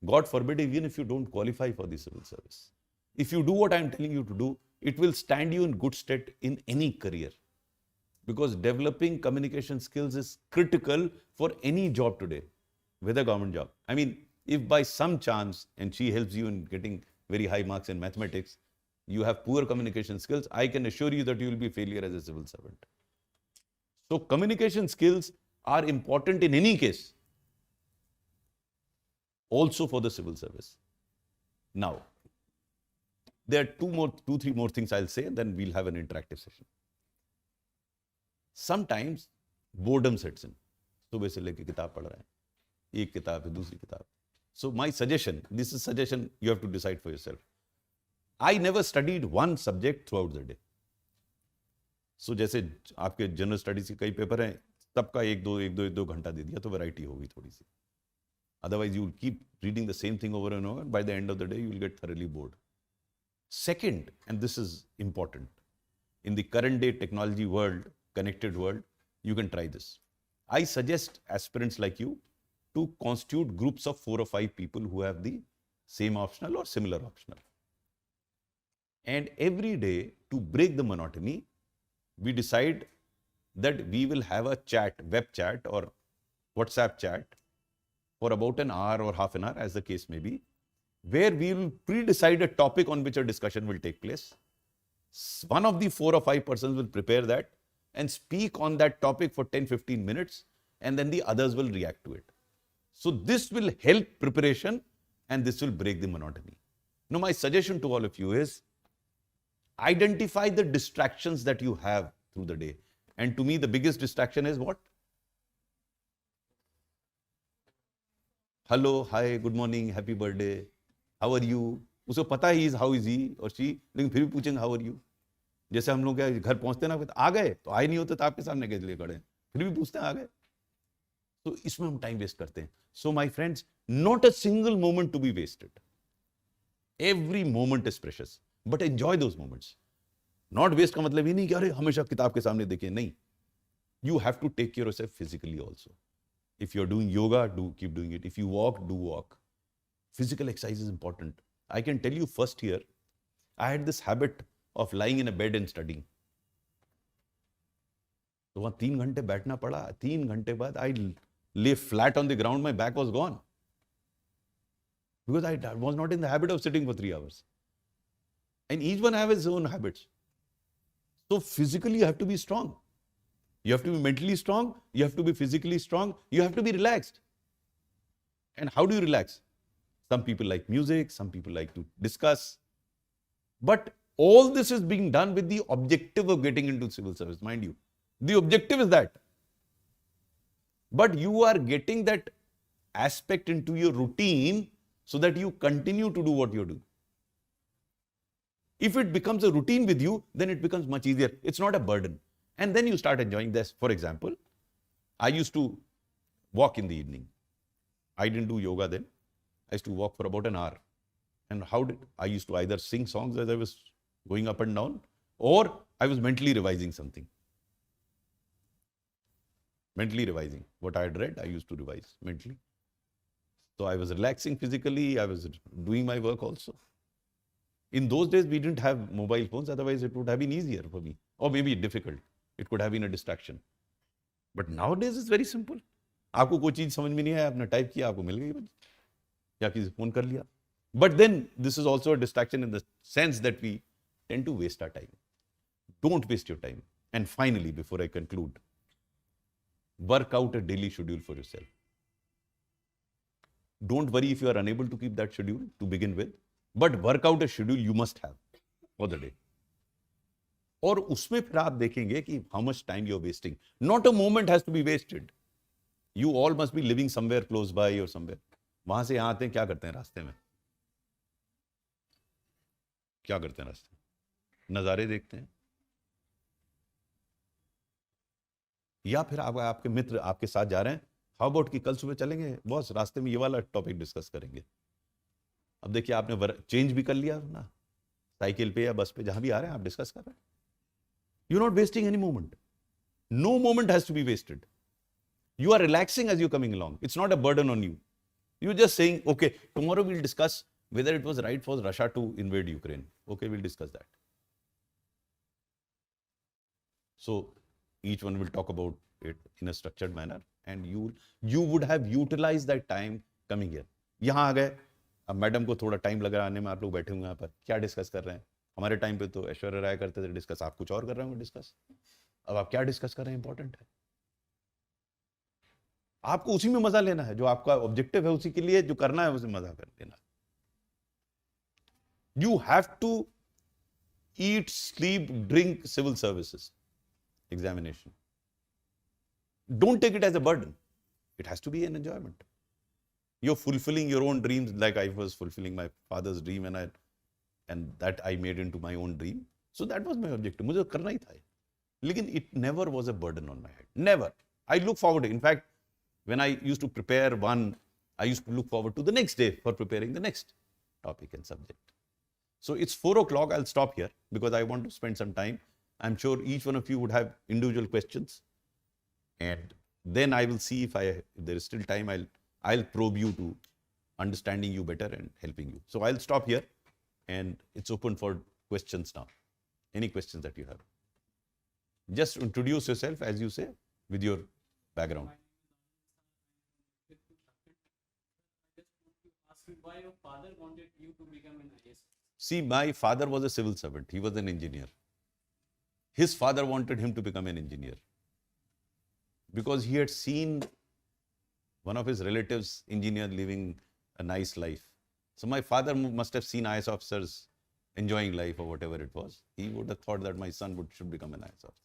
God forbid, even if you don't qualify for the civil service, if you do what I'm telling you to do, it will stand you in good stead in any career. Because developing communication skills is critical for any job today, whether government job. I mean, if by some chance, and she helps you in getting very high marks in mathematics, you have poor communication skills, I can assure you that you will be a failure as a civil servant. So communication skills are important in any case, also for the civil service. Now, there are 3 more things I'll say, then we'll have an interactive session. Sometimes boredom sets in. सुबह से लेके किताब पढ़ रहे हैं, एक किताब है, दूसरी किताब. So my suggestion, this is suggestion you have to decide for yourself. I never studied one subject throughout the day. So जैसे आपके जनरल स्टडीज के कई पेपर हैं, सबका एक दो घंटा दे दिया तो वैरायटी होगी थोड़ी सी. Otherwise, you will keep reading the same thing over and over. By the end of the day, you will get thoroughly bored. Second, and this is important, in the current day technology world, connected world, you can try this. I suggest aspirants like you to constitute groups of 4 or 5 people who have the same optional or similar optional. And every day, to break the monotony, we decide that we will have a chat, web chat or WhatsApp chat for about an hour or half an hour, as the case may be, where we will pre-decide a topic on which a discussion will take place. One of the 4 or 5 persons will prepare that and speak on that topic for 10-15 minutes, and then the others will react to it. So this will help preparation, and this will break the monotony. Now, my suggestion to all of you is identify the distractions that you have through the day. And to me, the biggest distraction is what? Hello, hi, good morning, happy birthday, how are you? उसको पता ही how is he or she, लेकिन फिर भी पूछेंगे how are you? जैसे हम लोग क्या घर पहुंचते हैं ना, आ गए तो आए नहीं होते तो आपके सामने कैसे लिए खड़े हैं, फिर भी पूछते हैं आ गए. तो इसमें हम टाइम वेस्ट करते हैं. So my friends, not a single moment to be wasted. Every moment is precious, but enjoy those moments. Not waste का मतलब ये नहीं कि अरे हमेशा किताब के सामने देखें, नहीं. You have to take care of yourself physically also. If you're doing yoga, keep doing it. If you walk, do walk. Physical exercise is important. I can tell you first year, I had this habit of lying in a bed and studying. तो वहाँ 3 घंटे बैठना पड़ा. 3 घंटे बाद I lay flat on the ground, my back was gone. Because I was not in the habit of sitting for 3 hours. And each one has his own habits. So physically you have to be strong. You have to be mentally strong. You have to be physically strong. You have to be relaxed. And how do you relax? Some people like music. Some people like to discuss. But all this is being done with the objective of getting into civil service, mind you. The objective is that. But you are getting that aspect into your routine so that you continue to do what you do. If it becomes a routine with you, then it becomes much easier. It's not a burden. And then you start enjoying this. For example, I used to walk in the evening. I didn't do yoga then. I used to walk for about an hour. And how did I used to either sing songs as I was going up and down, or I was mentally revising something. Mentally revising. What I had read, I used to revise mentally. So I was relaxing physically, I was doing my work also. In those days, we didn't have mobile phones, otherwise it would have been easier for me. Or maybe difficult. It could have been a distraction. But nowadays it's very simple. आपको कोई चीज समझ में नहीं आया, आपने type किया, आपको मिल गई बस, या किसी फोन कर लिया. But then this is also a distraction in the sense that we tend to waste our time. Don't waste your time. And finally, before I conclude, work out a daily schedule for yourself. Don't worry if you are unable to keep that schedule to begin with, but work out a schedule you must have for the day. और उसमें फिर आप देखेंगे कि how much time you're wasting. Not a moment has to be wasted. You all must be living somewhere close by or somewhere. वहां से यहाँ आते हैं, क्या करते हैं रास्ते में? क्या करते हैं रास्ते में? नज़ारे देखते हैं, या फिर आपके मित्र आपके साथ जा रहे हैं, हाउ अबाउट कि कल सुबह चलेंगे बॉस, रास्ते में ये वाला टॉपिक डिस्कस करेंगे. अब देखिए आपने चेंज भी कर लिया ना, साइकिल पे या बस पे जहां भी आ रहे हैं आप डिस्कस कर रहे हैं. You not wasting any moment. No moment has to be wasted. You are relaxing as you're coming along. It's not a burden on you. You're just saying, okay, tomorrow we'll discuss whether it was right for Russia to invade Ukraine. Okay, we'll discuss that. So each one will talk about it in a structured manner, and you would have utilized that time coming here. यहाँ आ गए, अब madam को थोड़ा time लगा आने में, आप लोग बैठे हुए यहाँ पर क्या डिस्कस कर रहे हैं? हमारे टाइम पे तो ऐश्वर्या राय करते थे डिस्कस, आप कुछ और कर रहे होंगे डिस्कस. अब आप क्या डिस्कस कर रहे हैं इंपॉर्टेंट है. आपको उसी में मजा लेना है, जो आपका ऑब्जेक्टिव है उसी के लिए जो करना है उसे मजा कर लेना. You have to eat, sleep, drink, civil services examination. Don't take it as a burden. It has to be an enjoyment. You're fulfilling your own dreams like I was fulfilling my father's dream, and that I made into my own dream. So that was my objective. मुझे करना ही था. लेकिन it never was a burden on my head. Never. I look forward to it. In fact, when I used to prepare one, I used to look forward to the next day for preparing the next topic and subject. So it's 4 o'clock. I'll stop here because I want to spend some time. I'm sure each one of you would have individual questions. And then I will see if there is still time, I'll probe you to understanding you better and helping you. So I'll stop here and it's open for questions now. Any questions that you have? Just introduce yourself, as you say, with your background. Why your father wanted you to become an IAS? See, my father was a civil servant. He was an engineer. His father wanted him to become an engineer because he had seen one of his relatives, engineer, living a nice life. So my father must have seen IAS officers enjoying life or whatever it was. He would have thought that my son should become an IAS officer.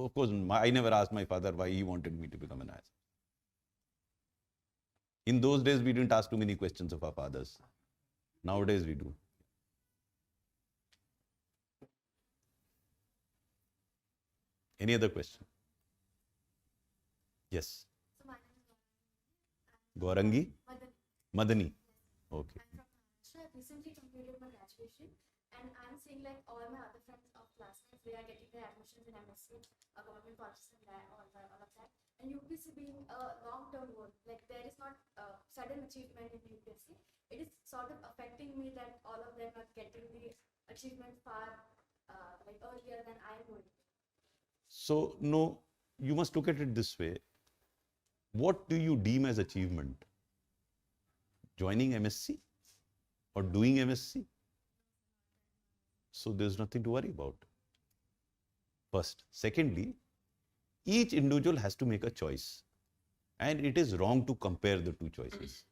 Of course, I never asked my father why he wanted me to become an IAS officer. In those days, we didn't ask too many questions of our fathers. Nowadays, we do. Any other question? Yes. So my name is Gaurangi? Madani. Okay. I'm from Maharashtra. I recently completed my graduation, and I'm seeing like all my other friends of classmates, they are getting their admissions in MSc, government colleges and all of that. And UPSC being a long-term goal, like there is not sudden achievement in UPSC. It is sort of affecting me that all of them are getting the achievement far like earlier than I'm going. So, no, you must look at it this way. What do you deem as achievement? Joining MSc or doing MSc? So there's nothing to worry about. First. Secondly, each individual has to make a choice. And it is wrong to compare the two choices.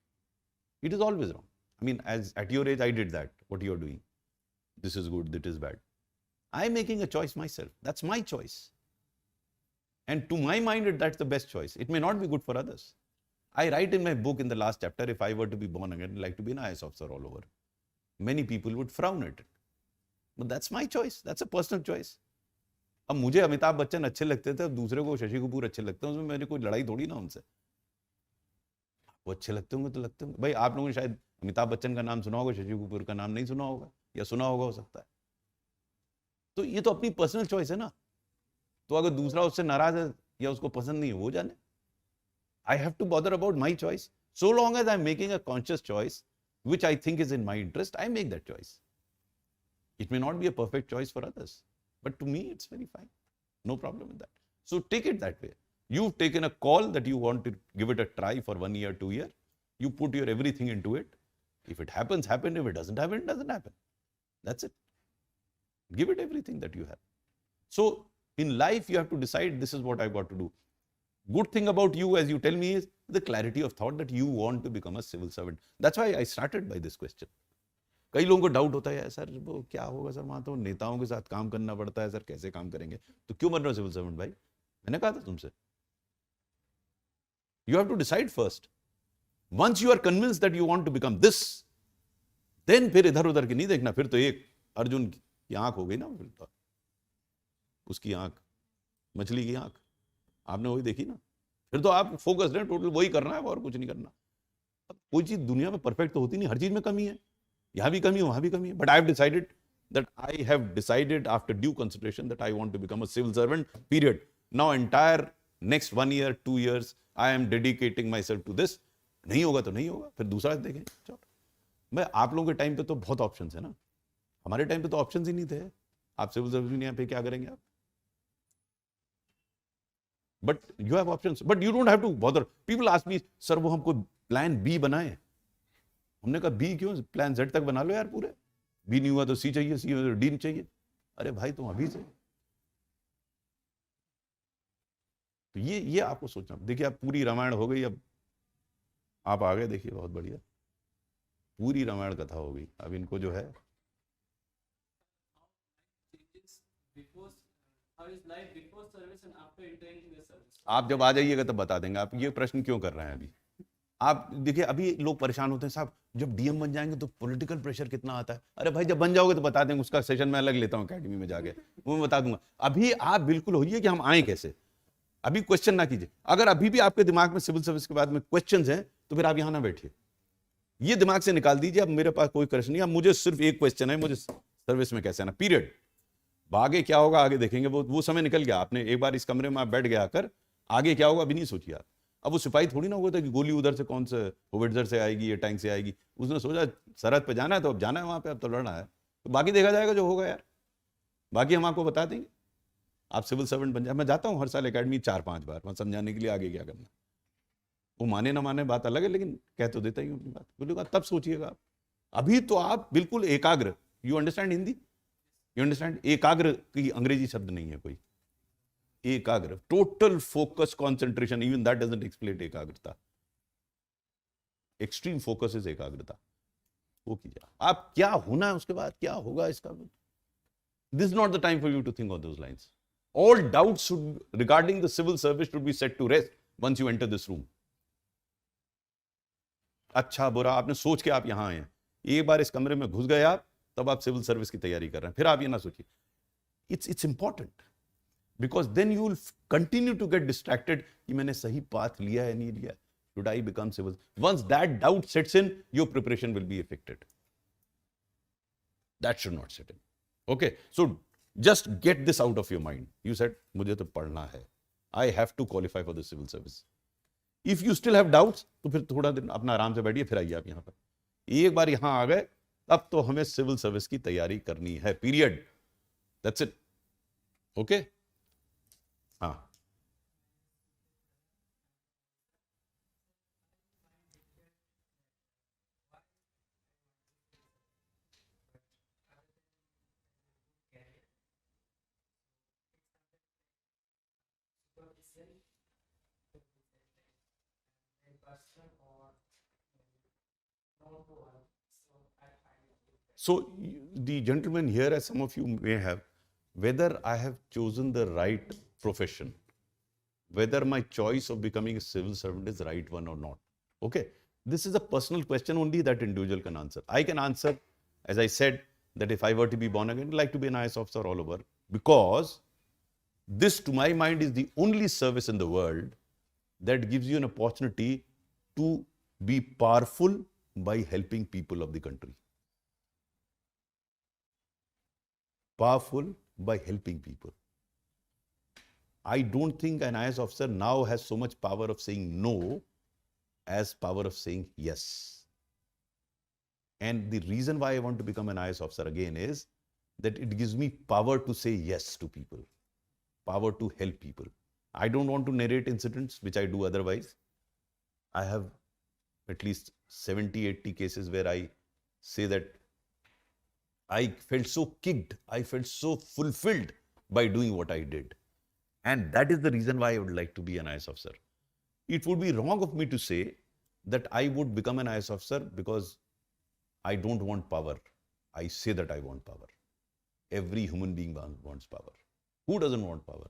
It is always wrong. I mean, as at your age, I did that. What you're doing. This is good, that is bad. I'm making a choice myself. That's my choice. And to my mind, that's the best choice. It may not be good for others. I write in my book in the last chapter, if I were to be born again, I'd like to be an IAS officer all over. Many people would frown at it. But that's my choice. That's a personal choice. अब मुझे अमिताभ बच्चन अच्छे लगते थे, अब दूसरे को शशि कपूर अच्छे लगते हैं, उसमें मेरी कोई लड़ाई थोड़ी ना उनसे. वो अच्छे लगते होंगे तो लगते होंगे. भाई आप लोगों ने शायद अमिताभ बच्चन का नाम सुना होगा, शशि कपूर का नाम नहीं सुना होगा, या सुना होगा हो सकता है। तो ये तो अपनी पर्सनल चॉइस है ना। तो अगर दूसरा उससे नाराज है या उसको पसंद नहीं है, वो जाने। I have to bother about my choice. So long as I am making a conscious choice which I think is in my interest, I make that choice. It may not be a perfect choice for others, but to me it's very fine. No problem with that. So take it that way. You've taken a call that you want to give it a try for 1 year, 2 year. You put your everything into it. If it happens, happen. If it doesn't happen, it doesn't happen. That's it. Give it everything that you have. So in life, you have to decide, this is what I've got to do. Good thing about you, as you tell me, is the clarity of thought that you want to become a civil servant. That's why I started by this question. कई लोगों को doubt होता है, sir वो क्या होगा sir, वहां तो नेताओं के साथ काम करना पड़ता है सर, कैसे काम करेंगे, तो क्यों बन रहे हो सिविल सर्वेंट भाई? मैंने कहा था तुमसे, you have to decide first. Once you are convinced that you want to become this, then फिर इधर उधर की नहीं देखना। फिर तो एक अर्जुन की आंख हो गई ना, फिर तो उसकी आंख, मछली की आंख आपने वही देखी ना। फिर तो आप फोकस हैं, टोटल वही करना है और कुछ नहीं करना। अब कोई चीज दुनिया में परफेक्ट तो होती नहीं, हर चीज में कमी है, यहां भी कमी है, वहां भी कमी है। But I have decided after due consideration that I want to become a civil servant, period. Now entire next 1 year 2 years I am dedicating myself to this. नहीं होगा तो नहीं होगा, फिर दूसरा देखें। चलो, मैं आप लोगों के टाइम पे तो बहुत ऑप्शन है ना, हमारे टाइम पे तो ऑप्शन ही नहीं थे। आप सिविल सर्विस यहाँ पे क्या करेंगे आप? But you have options, but you don't have to bother. People ask me, sir वो हमको प्लान बी बनाए। हमने कहा बी क्यों, प्लान जेड तक बना लो यार पूरे। बी नहीं हुआ तो सी चाहिए, सी हुआ तो डी चाहिए। अरे भाई तुम अभी से, तो ये आपको सोचना। देखिए अब पूरी रामायण हो गई, अब आप आ गए, देखिए बहुत बढ़िया, पूरी रामायण कथा हो गई। अब इनको जो है How is life before service and after entering the service? आप जब आ जाइएगा तब बता देंगे। आप ये प्रश्न क्यों कर रहे हैं अभी? आप देखिए अभी लोग परेशान होते हैं, साहब जब डीएम बन जाएंगे तो पॉलिटिकल प्रेशर कितना आता है। अरे भाई जब बन जाओगे तो बता देंगे, उसका सेशन मैं अलग लेता हूँ अकेडमी में जाके, वो मैं बता दूंगा। अभी आप बिल्कुल होइए कि हम आए कैसे, अभी क्वेश्चन ना कीजिए। अगर अभी भी आपके दिमाग में सिविल सर्विस के बाद में क्वेश्चन हैं तो फिर आप यहाँ ना बैठिए, ये दिमाग से निकाल दीजिए। अब मेरे पास कोई क्वेश्चन नहीं, अब मुझे सिर्फ एक क्वेश्चन है, मुझे सर्विस में कैसे आना, पीरियड। आगे क्या होगा आगे देखेंगे, वो समय निकल गया। आपने एक बार इस कमरे में आप बैठ गया आकर, आगे क्या होगा अभी नहीं सोचिए आप। अब वो सिपाही थोड़ी ना होता कि गोली उधर से कौन से होविट्जर से आएगी या टैंक से आएगी। उसने सोचा सरहद पे जाना है तो अब जाना है वहां पे, अब तो लड़ना है, तो बाकी देखा जाएगा जो होगा यार, बाकी हम आपको बता देंगे। आप सिविल सर्वेंट बन जाए। मैं जाता हूँ हर साल अकेडमी 4-5 बार, मैं समझाने के लिए आगे क्या करना। वो माने ना माने बात अलग है, लेकिन कह तो देता ही हूँ अपनी बात। बोलेगा तब सोचिएगा आप, अभी तो आप बिल्कुल एकाग्र। You understand Hindi, you understand? एकाग्र की अंग्रेजी शब्द नहीं है कोई, एकाग्र, total focus, concentration, even that doesn't explain एकाग्रता। एक्सट्रीम फोकस इज एकाग्रता। वो कीजिए आप, क्या होना है उसके बाद क्या होगा इसका, this is not the time for you to think on those lines. All doubts regarding the civil service should be set to rest once you enter this room. अच्छा बुरा आपने सोच के आप यहां आए हैं, एक बार इस कमरे में घुस गए आप, तब आप सिविल सर्विस की तैयारी कर रहे हैं। फिर आप ये ना सोचिए, it's important because then you will continue to get distracted कि मैंने सही पाथ लिया है नहीं लिया, should I become civil? Once that doubt sets in, your preparation will be affected. That should not set in. Okay, so just get this out of your mind. You said मुझे तो पढ़ना है, I have to qualify for the civil service. If you still have doubts, तो फिर थोड़ा दिन अपना आराम से बैठिए, फिर आइए आप यहाँ पर। एक बार यहाँ आ गए तब तो हमें सिविल सर्विस की तैयारी करनी है, पीरियड। That's it. ओके, हाँ So the gentleman here, as some of you may have, whether I have chosen the right profession, whether my choice of becoming a civil servant is right one or not. Okay, this is a personal question only that individual can answer. I can answer, as I said, that if I were to be born again, I'd like to be an IAS officer all over, because this, to my mind, is the only service in the world that gives you an opportunity to be powerful by helping people of the country. Powerful by helping people. I don't think an IAS officer now has so much power of saying no as power of saying yes. And the reason why I want to become an IAS officer again is that it gives me power to say yes to people, power to help people. I don't want to narrate incidents, which I do otherwise. I have at least 70, 80 cases where I say that I felt so kicked, I felt so fulfilled by doing what I did. And that is the reason why I would like to be an IAS officer. It would be wrong of me to say that I would become an IAS officer because I don't want power. I say that I want power. Every human being wants power. Who doesn't want power?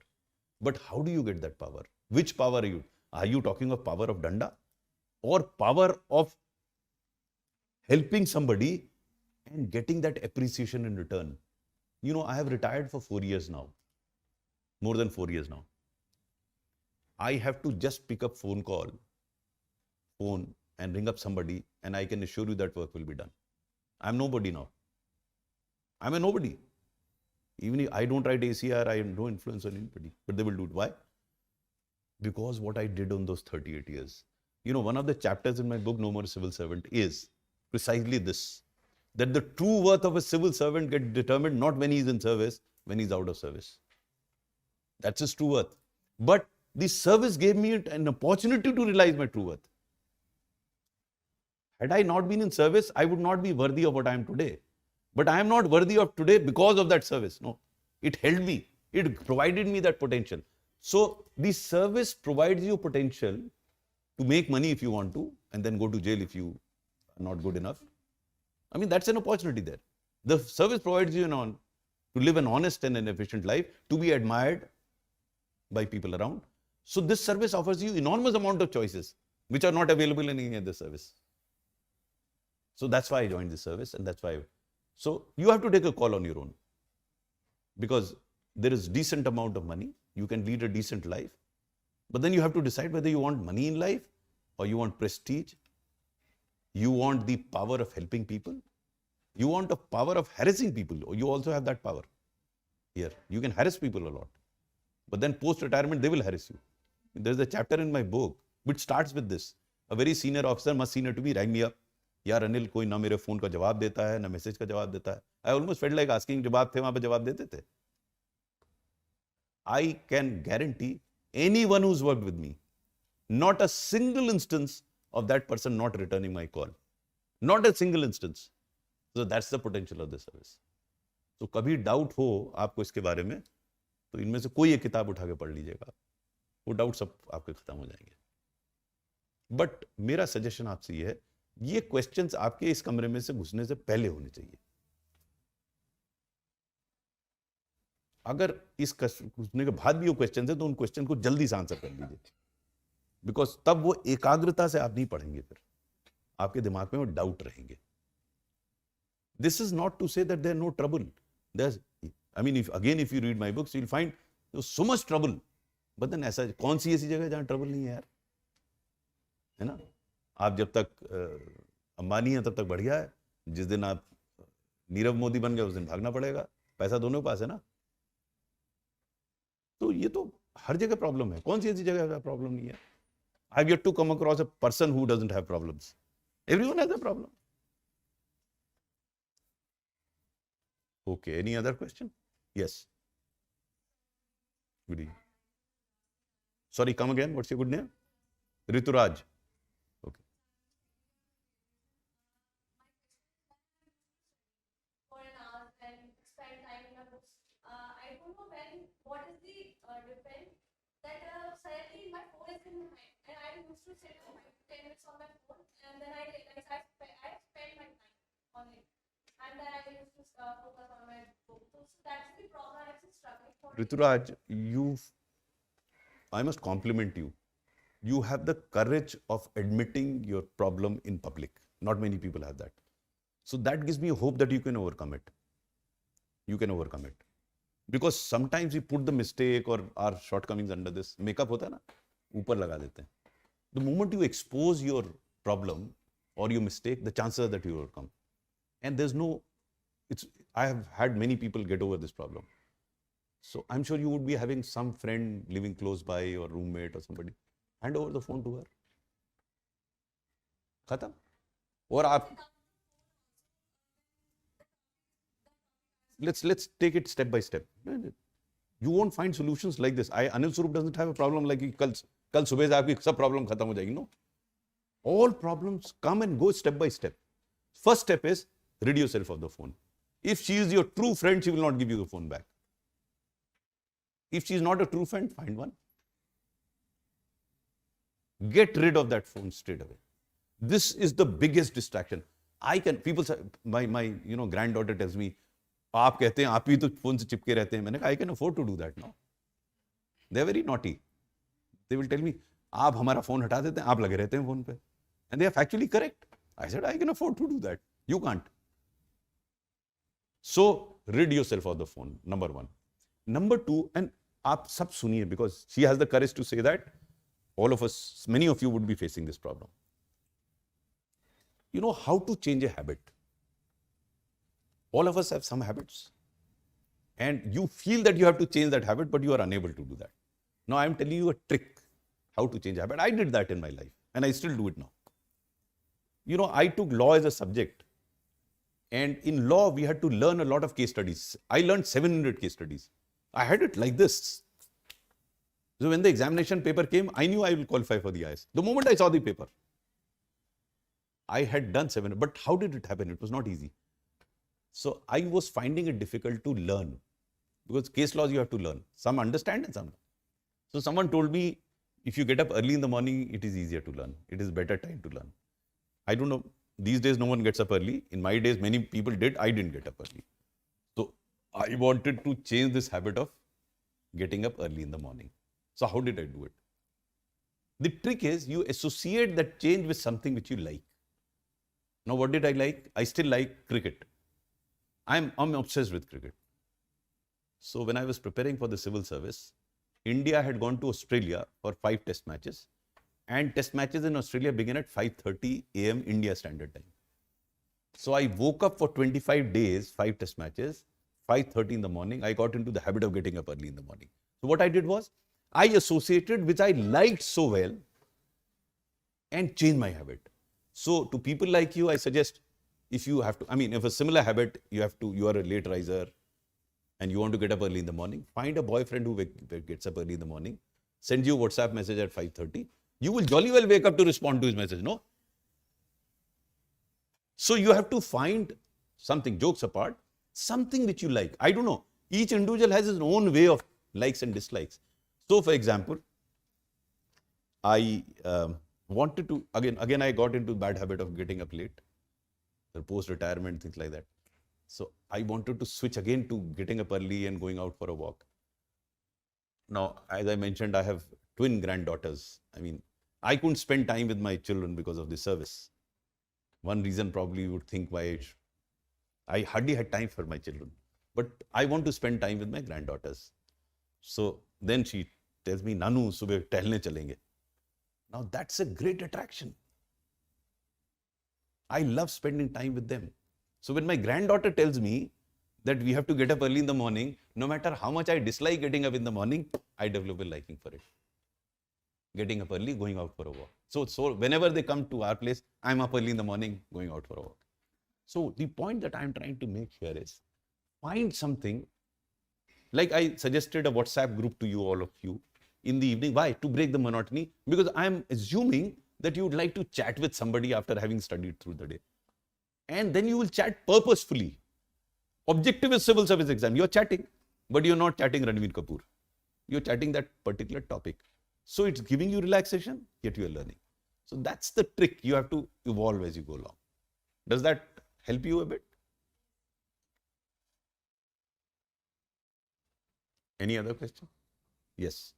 But how do you get that power? Which power are you? Are you talking of power of danda or power of helping somebody and getting that appreciation in return? You know, I have retired for 4 years now. More than 4 years now. I have to just pick up phone and ring up somebody, and I can assure you that work will be done. I'm nobody now. I'm a nobody. Even if I don't write ACR, I have no influence on anybody, but they will do it. Why? Because what I did on those 38 years. You know, one of the chapters in my book, No More a Civil Servant, is precisely this, that the true worth of a civil servant gets determined not when he's in service, when he's out of service. That's his true worth. But the service gave me an opportunity to realize my true worth. Had I not been in service, I would not be worthy of what I am today. But I am not worthy of today because of that service. No, it held me. It provided me that potential. So the service provides you potential to make money if you want to, and then go to jail if you are not good enough. I mean, that's an opportunity there. The service provides you to live an honest and an efficient life, to be admired by people around. So this service offers you enormous amount of choices, which are not available in any other service. So that's why I joined this service, and that's why. So you have to take a call on your own, because there is decent amount of money. You can lead a decent life, but then you have to decide whether you want money in life or you want prestige. You want the power of helping people. You want the power of harassing people, or you also have that power. Here, you can harass people a lot, but then post-retirement, they will harass you. There's a chapter in my book which starts with this. A very senior officer, much senior to me, rang me up. यार अनिल, कोई ना मेरे phone का जवाब देता है, ना message का जवाब देता है. I almost felt like asking, जवाब थे वहां पे जवाब देते थे. I can guarantee anyone who's worked with me, not a single instance of that person not returning my call. Not a single instance. So that's the potential of the service. So कभी doubt हो आपको इसके बारे में, तो इनमें से कोई एक किताब उठा के पढ़ लीजिएगा. वो डाउट सब आपके खत्म हो जाएंगे. बट मेरा सजेशन आपसे ये है, ये क्वेश्चंस आपके इस कमरे में से घुसने से पहले होने चाहिए. अगर इस घुसने के बाद भी वो क्वेश्चन है, तो उन क्वेश्चन को जल्दी से आंसर कर लीजिए, बिकॉज तब वो एकाग्रता से आप नहीं पढ़ेंगे, फिर आपके दिमाग में वो डाउट रहेंगे. This is not to say that there no trouble. I mean, if you read my books, you'll find there's so much trouble. But then ऐसा कौन सी ऐसी जगह जहाँ ट्रबल नहीं है यार, है ना? आप जब तक अंबानी है तब तक बढ़िया है. जिस दिन आप नीरव मोदी बन गए उस दिन भागना पड़ेगा. पैसा दोनों के पास है ना. तो ये तो हर जगह प्रॉब्लम है. कौन सी ऐसी जगह है प्रॉब्लम नहीं है? I have yet to come across a person who doesn't have problems. Everyone has a problem. Okay, any other question? Yes. Good evening. Sorry, come again. What's your good name? Rituraj. Okay. For an hour and spend time in a books. I don't know what is the difference that suddenly my phone is in my hand, and I used to sit 10 minutes on my phone, and then I realized I spent my time on it, and then I used to focus on my book. So that's the problem I'm still struggling for. Rituraj, I must compliment you. You have the courage of admitting your problem in public. Not many people have that. So that gives me hope that you can overcome it. You can overcome it. Because sometimes we put the mistake or our shortcomings under this. Makeup होता है ना, ऊपर लगा देते हैं. The moment you expose your problem, or you mistake, the chances are that you overcome. And there's no, I have had many people get over this problem. So I'm sure you would be having some friend living close by or roommate or somebody. Hand over the phone to her. खत्म. और आप let's take it step by step. You won't find solutions like this. Anil Swarup doesn't have a problem like कल सुबह से आपकी सब problem खत्म हो जाएगी. No. All problems come and go step by step. First step is rid yourself of the phone. If she is your true friend, she will not give you the phone back. If she is not a true friend, find one. Get rid of that phone straight away. This is the biggest distraction. People say, my granddaughter tells me, आप कहते हैं आप ही तो phone से चिपके रहते हैं. मैंने कहा I can afford to do that now. They are very naughty. They will tell me, आप हमारा फोन हटा देते हैं, आप लगे रहते हैं फोन पे. And they are factually correct. I said, I can afford to do that. You can't. So, rid yourself of the phone, number one. Number two, and आप सब सुनिए, because she has the courage to say that, all of us, many of you would be facing this problem. You know how to change a habit. All of us have some habits. And you feel that you have to change that habit, but you are unable to do that. Now, I am telling you a trick how to change a habit. I did that in my life, and I still do it now. You know, I took law as a subject. And in law, we had to learn a lot of case studies. I learned 700 case studies. I had it like this. So when the examination paper came, I knew I will qualify for the IAS. The moment I saw the paper, I had done 700. But how did it happen? It was not easy. So I was finding it difficult to learn. Because case laws you have to learn. Some understand and some don't. So someone told me, if you get up early in the morning, it is easier to learn. It is better time to learn. I don't know. These days, no one gets up early. In my days, many people did. I didn't get up early. So I wanted to change this habit of getting up early in the morning. So how did I do it? The trick is you associate that change with something which you like. Now, what did I like? I still like cricket. I'm obsessed with cricket. So when I was preparing for the civil service, India had gone to Australia for 5 test matches. And test matches in Australia begin at 5:30 a.m. India Standard Time. So I woke up for 25 days, 5 test matches, 5:30 in the morning. I got into the habit of getting up early in the morning. So what I did was, I associated which I liked so well and changed my habit. So to people like you, I suggest, if you have to, if a similar habit, you are a late riser and you want to get up early in the morning, find a boyfriend who gets up early in the morning, send you a WhatsApp message at 5:30. You will jolly well wake up to respond to his message, no? So you have to find something, jokes apart, something which you like. I don't know. Each individual has his own way of likes and dislikes. So for example, I wanted to, again I got into bad habit of getting up late, post-retirement, things like that. So I wanted to switch again to getting up early and going out for a walk. Now, as I mentioned, I have twin granddaughters. I couldn't spend time with my children because of the service. One reason probably you would think why I hardly had time for my children. But I want to spend time with my granddaughters. So then she tells me, Nanu, subah tohlne chalenge. Now that's a great attraction. I love spending time with them. So when my granddaughter tells me that we have to get up early in the morning, no matter how much I dislike getting up in the morning, I develop a liking for it. Getting up early, going out for a walk. So whenever they come to our place, I'm up early in the morning, going out for a walk. So the point that I'm trying to make here is, find something, like I suggested a WhatsApp group to you, all of you, in the evening. Why? To break the monotony. Because I'm assuming that you would like to chat with somebody after having studied through the day. And then you will chat purposefully. Objective is civil service exam. You're chatting, but you're not chatting Ranveer Kapoor. You're chatting that particular topic. So it's giving you relaxation, yet you're learning. So that's the trick. You have to evolve as you go along. Does that help you a bit? Any other question? Yes.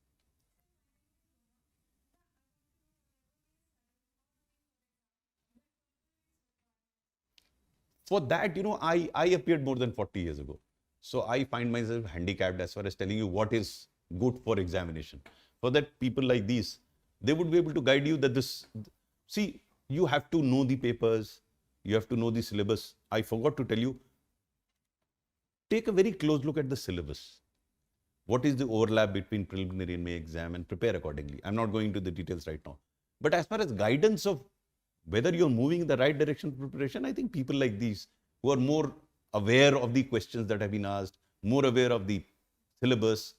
For that, I appeared more than 40 years ago. So I find myself handicapped as far as telling you what is good for examination. For that, people like these, they would be able to guide you that this, see, You have to know the papers, you have to know the syllabus. I forgot to tell you, take a very close look at the syllabus. What is the overlap between preliminary and main exam, and prepare accordingly. I'm not going into the details right now. But as far as guidance of whether you're moving in the right direction of preparation, I think people like these who are more aware of the questions that have been asked, more aware of the syllabus,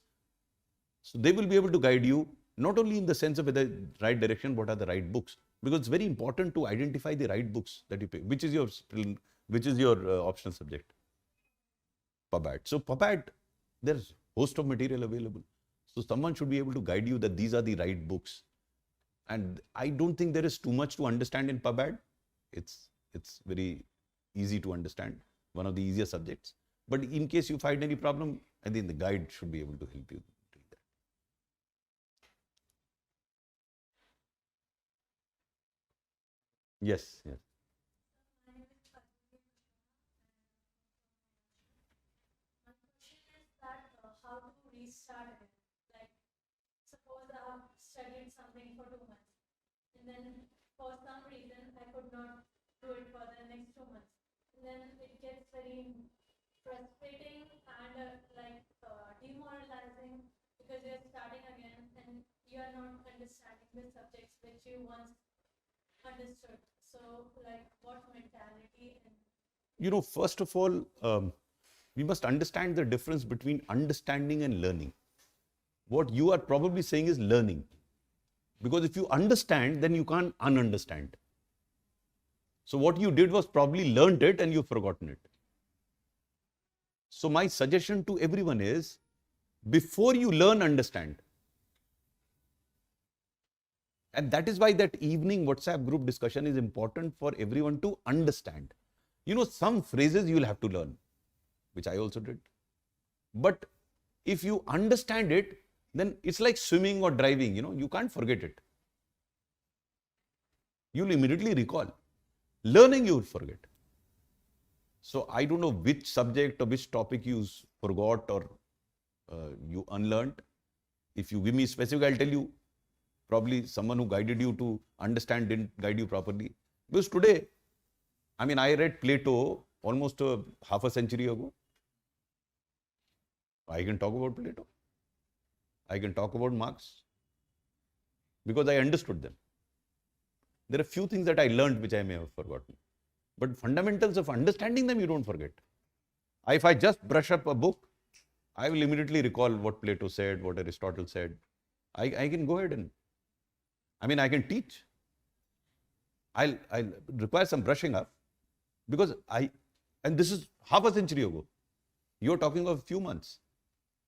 so they will be able to guide you not only in the sense of whether right direction, what are the right books, because it's very important to identify the right books that you pick. Which is your optional subject? PubAd. So PubAd, there's host of material available. So someone should be able to guide you that these are the right books. And I don't think there is too much to understand in PubAd. It's very easy to understand, one of the easier subjects. But in case you find any problem, I think the guide should be able to help you treat that. Yes, yes. My name is Padmini Mishra. My question is that how to restart again? Like, suppose I have studied something for 2 months, and then for some reason I could not do it for the next 2 months, and then it gets very frustrating and demoralizing because you're starting again and you're not understanding the subjects which you once understood. So, like, what mentality and First of all, we must understand the difference between understanding and learning. What you are probably saying is learning. Because if you understand, then you can't ununderstand. So what you did was probably learned it and you've forgotten it. So my suggestion to everyone is, before you learn, understand. And that is why that evening WhatsApp group discussion is important for everyone to understand. Some phrases you will have to learn, which I also did. But if you understand it, then it's like swimming or driving, you can't forget it. You'll immediately recall. Learning, you will forget. So I don't know which subject or which topic you forgot or you unlearned. If you give me specific, I'll tell you. Probably someone who guided you to understand didn't guide you properly. Because today, I read Plato almost half a century ago. I can talk about Plato. I can talk about Marx. Because I understood them. There are few things that I learned which I may have forgotten. But fundamentals of understanding them, you don't forget. If I just brush up a book, I will immediately recall what Plato said, what Aristotle said. I can go ahead and, I can teach. I'll require some brushing up because and this is half a century ago. You're talking of a few months.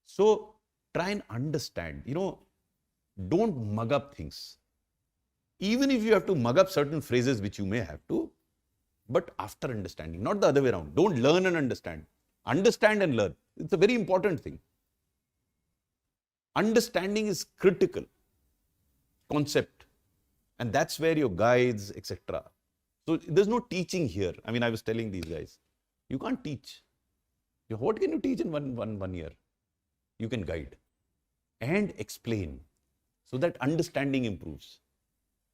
So try and understand, don't mug up things. Even if you have to mug up certain phrases, which you may have to, but after understanding, not the other way around. Don't learn and understand. Understand and learn. It's a very important thing. Understanding is critical concept. And that's where your guides, etc. So there's no teaching here. I was telling these guys, you can't teach. What can you teach in one year? You can guide and explain so that understanding improves.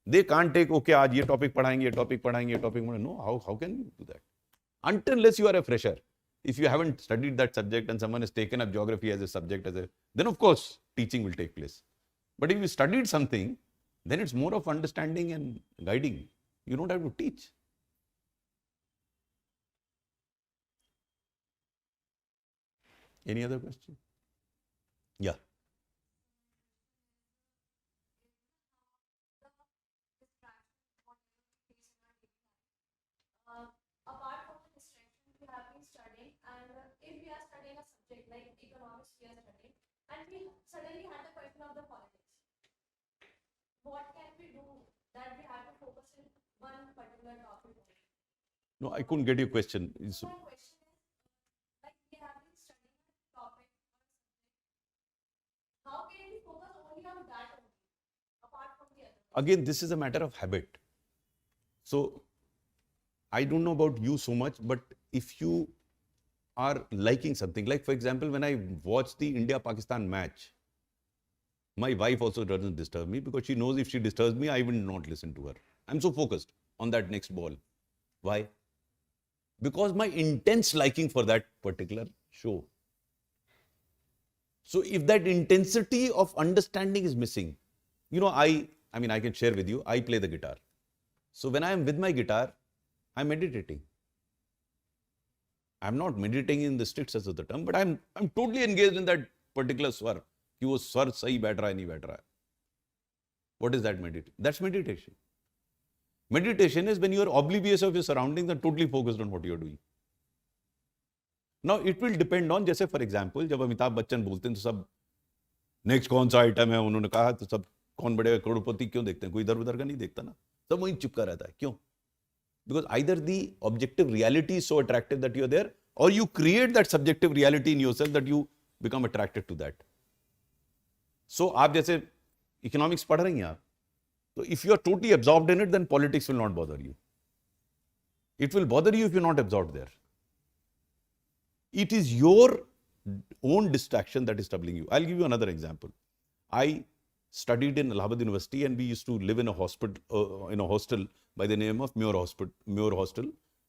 They can't take, okay, aaj ye topic padhayenge, ye topic padhayenge, ye topic padhayenge. No, how can you do that? Unless you are a fresher. If you haven't studied that subject and someone has taken up geography as a subject, then of course teaching will take place. But if you studied something, then it's more of understanding and guiding. You don't have to teach. Any other question? Yeah. apart from the distractions we have been studying, and if we are studying a subject like economics, we are studying, and we suddenly had the question of the politics, what can we do that we have to focus in one particular topic? No, I couldn't get your question. My question is, like, we have been studying a topic or a subject, how can we focus only on that only, apart from the other? Again, this is a matter of habit. So I don't know about you so much, but if you are liking something, like for example, when I watch the India-Pakistan match, my wife also doesn't disturb me because she knows if she disturbs me, I will not listen to her. I'm so focused. on that next ball. Why? Because my intense liking for that particular show. So if that intensity of understanding is missing, you know, I mean, I can share with you, I play the guitar. So when I am with my guitar, I'm meditating. I'm not meditating in the strict sense of the term, but I'm totally engaged in that particular swar. कि वो स्वर सही बैठ रहा है नहीं बैठ रहा है. What is that meditation? That's meditation. Meditation is when you are oblivious of your surroundings and totally focused on what you are doing. Now it will depend on, जैसे for example जब अमिताभ बच्चन बोलते हैं तो सब नेक्स्ट कौन सा item है उन्होंने कहा तो सब कौन बड़े करोड़पति क्यों देखते हैं, कोई इधर उधर का नहीं देखता ना, सब वहीं चिपका रहता है. क्यों? Because either the objective reality is so attractive that you are there, or you create that subjective reality in yourself that you become attracted to that. So आप जैसे इकोनॉमिक्स पढ़ रही हैं आप, तो if you are totally absorbed in it, then politics will not bother you. It will bother you if you are not absorbed there. It is your own distraction that is troubling you. I'll give you another example. I studied in Allahabad University and we used to live in a hospital, in a hostel by the name of Muir Hostel,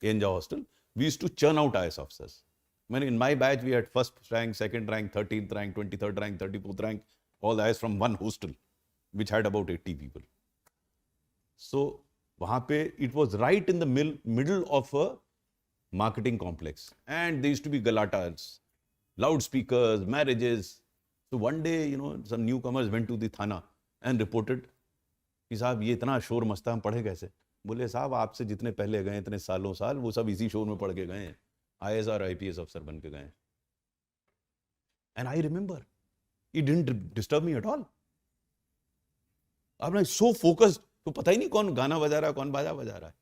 Enja Hostel. We used to churn out IS officers. In my batch, we had first rank, second rank, 13th rank, 23rd rank, 34th rank, all IS from one hostel, which had about 80 people. So, वहाँ पे, it was right in the middle of a marketing complex. And there used to be galatas, loudspeakers, marriages. So one day, you know, some newcomers went to the Thana and reported कि साहब ये इतना शोर मस्ता हम पढ़े कैसे? बोले साहब आपसे जितने पहले गए इतने सालों साल वो सब इसी शोर में पढ़ के गए हैं, IAS और IPS अफसर बन के गए. And I remember, it didn't disturb me at all. अब मैं so focused, तो पता ही नहीं कौन गाना बजा रहा है, कौन बाजा बजा रहा है.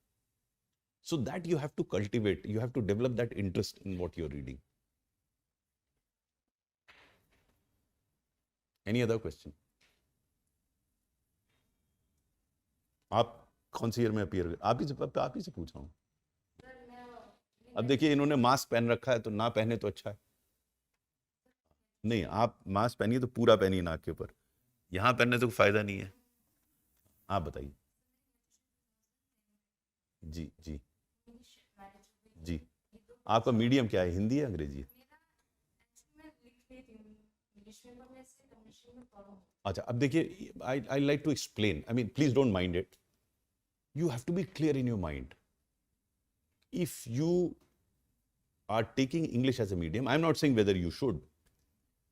So that you have to cultivate, you have to develop that interest in what you're reading. Any other question? आप कौन सी ईयर में अपीयर हुए? आप ही से पूछा हूँ. अब देखिए इन्होंने मास्क पहन रखा है तो ना पहने तो अच्छा है. नहीं, आप मास्क पहनिए तो पूरा पहनिए नाक के ऊपर. यहाँ पहनने से कोई फायदा नहीं है. आप बताइए. जी जी जी. आपका मीडियम क्या है, हिंदी या अंग्रेजी? अच्छा, अब देखिए, I like to explain. I mean, please don't mind it. You have to be clear in your mind. If you are taking English as a medium, I'm not saying whether you should,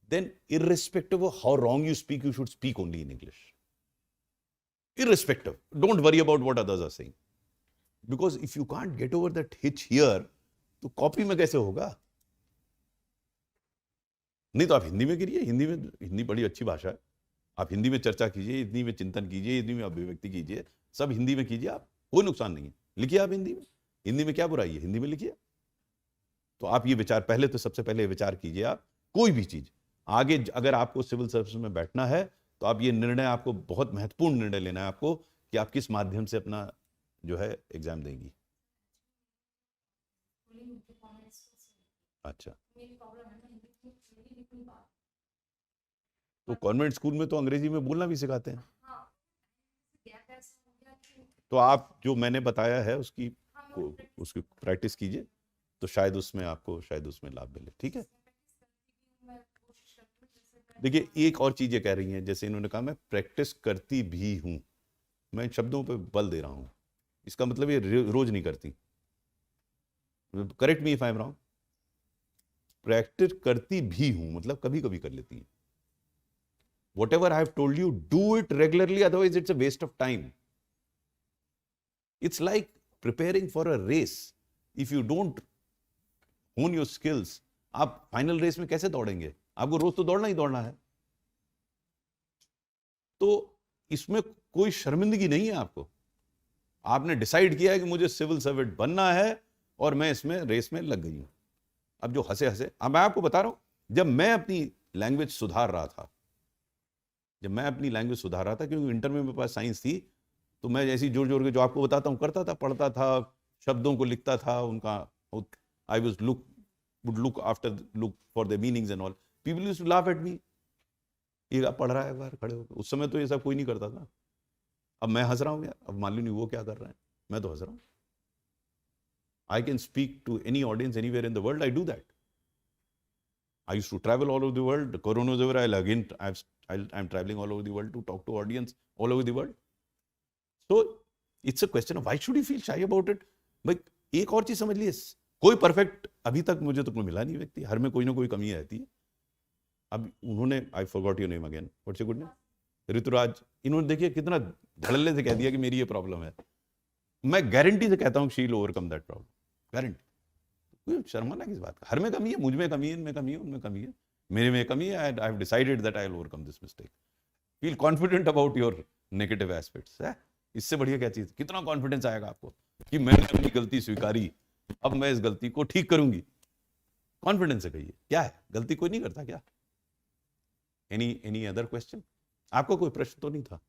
then irrespective of how wrong you speak, you should speak only in English. Irrespective. Don't worry about what others are saying. Because if you can't get over that hitch here, तो copy में कैसे होगा? नहीं तो आप हिंदी में करिए. हिंदी बड़ी अच्छी भाषा है. आप हिंदी में चर्चा कीजिए, हिंदी में चिंतन कीजिए, हिंदी में अभिव्यक्ति कीजिए, सब हिंदी में कीजिए. आप कोई नुकसान नहीं है. लिखिए आप हिंदी में क्या बुराई है, हिंदी में लिखिए. तो आप ये विचार पहले, तो सबसे पहले विचार कीजिए. आप कोई भी चीज आगे, अगर आपको सिविल सर्विस में बैठना है तो आप ये निर्णय, आपको बहुत महत्वपूर्ण निर्णय लेना है आपको कि आप किस माध्यम से अपना जो है एग्जाम देंगी. अच्छा, तो कॉन्वेंट स्कूल में तो अंग्रेजी में बोलना भी सिखाते हैं. तो आप जो मैंने बताया है उसकी प्रैक्टिस कीजिए, तो शायद उसमें लाभ मिले. ठीक है. देखिए, एक और चीज ये कह रही हैं, जैसे इन्होंने कहा मैं प्रैक्टिस करती भी हूं. मैं शब्दों पे बल दे रहा हूं. इसका मतलब ये रोज नहीं करती. Correct me if I am wrong. Practice करती भी हूं मतलब कभी कभी कर लेती हैं. Whatever I have told you, do it regularly, otherwise it's a waste of time. It's like preparing for a race. If you don't hone your skills, आप फाइनल रेस में कैसे दौड़ेंगे? आपको रोज तो दौड़ना ही दौड़ना है. तो इसमें कोई शर्मिंदगी नहीं है आपको. आपने डिसाइड किया है कि मुझे सिविल सर्वेंट बनना है और मैं इसमें रेस में लग गई हूं. अब जो हंसे, अब मैं आपको बता रहा हूं, जब मैं अपनी लैंग्वेज सुधार रहा था, क्योंकि इंटर में मेरे पास साइंस थी, तो मैं ऐसी जोर जोर के जो आपको बताता हूँ करता था, पढ़ता था, शब्दों को लिखता था, उनका I would look for the meanings and all. People used to laugh at me. ये पढ़ रहा है बाहर खड़े होकर. उस समय तो ये सब कोई नहीं करता था. अब मैं हंस रहा हूँ यार. अब मालूम नहीं वो क्या कर रहे हैं. मैं तो हंस रहा हूँ. I can speak to any audience anywhere in the world. I do that. I used to travel all over the world. The corona is over. I'm traveling all over the world to talk to audience all over the world. So it's a question of why should you feel shy about it? भाई एक और चीज समझ लिए, कोई perfect अभी तक मुझे तो कोई मिला नहीं व्यक्ति, हर में कोई ना कोई कमी रहती है. अब उन्होंने, I forgot your name again, what's your good name, Rituraj, इन्होंने देखिए कितना धड़ल्ले से कह दिया कि मेरी ये प्रॉब्लम है. मैं गारंटी से कहता हूँ she will overcome that problem, guarantee. कोई शर्माना किस बात का, हर में कमी है, मुझ में कमी है, इनमें कमी है, उनमें कमी है, मेरे में कमी है. I have decided that I will overcome this mistake. Feel confident about your negative aspects. है इससे बढ़िया क्या चीज, कितना कॉन्फिडेंस आएगा आपको कि मैंने अपनी गलती स्वीकारी, अब मैं इस गलती को ठीक करूंगी. कॉन्फिडेंस से कहिए, क्या है, गलती कोई नहीं करता क्या? Any other question? आपको कोई प्रश्न तो नहीं था?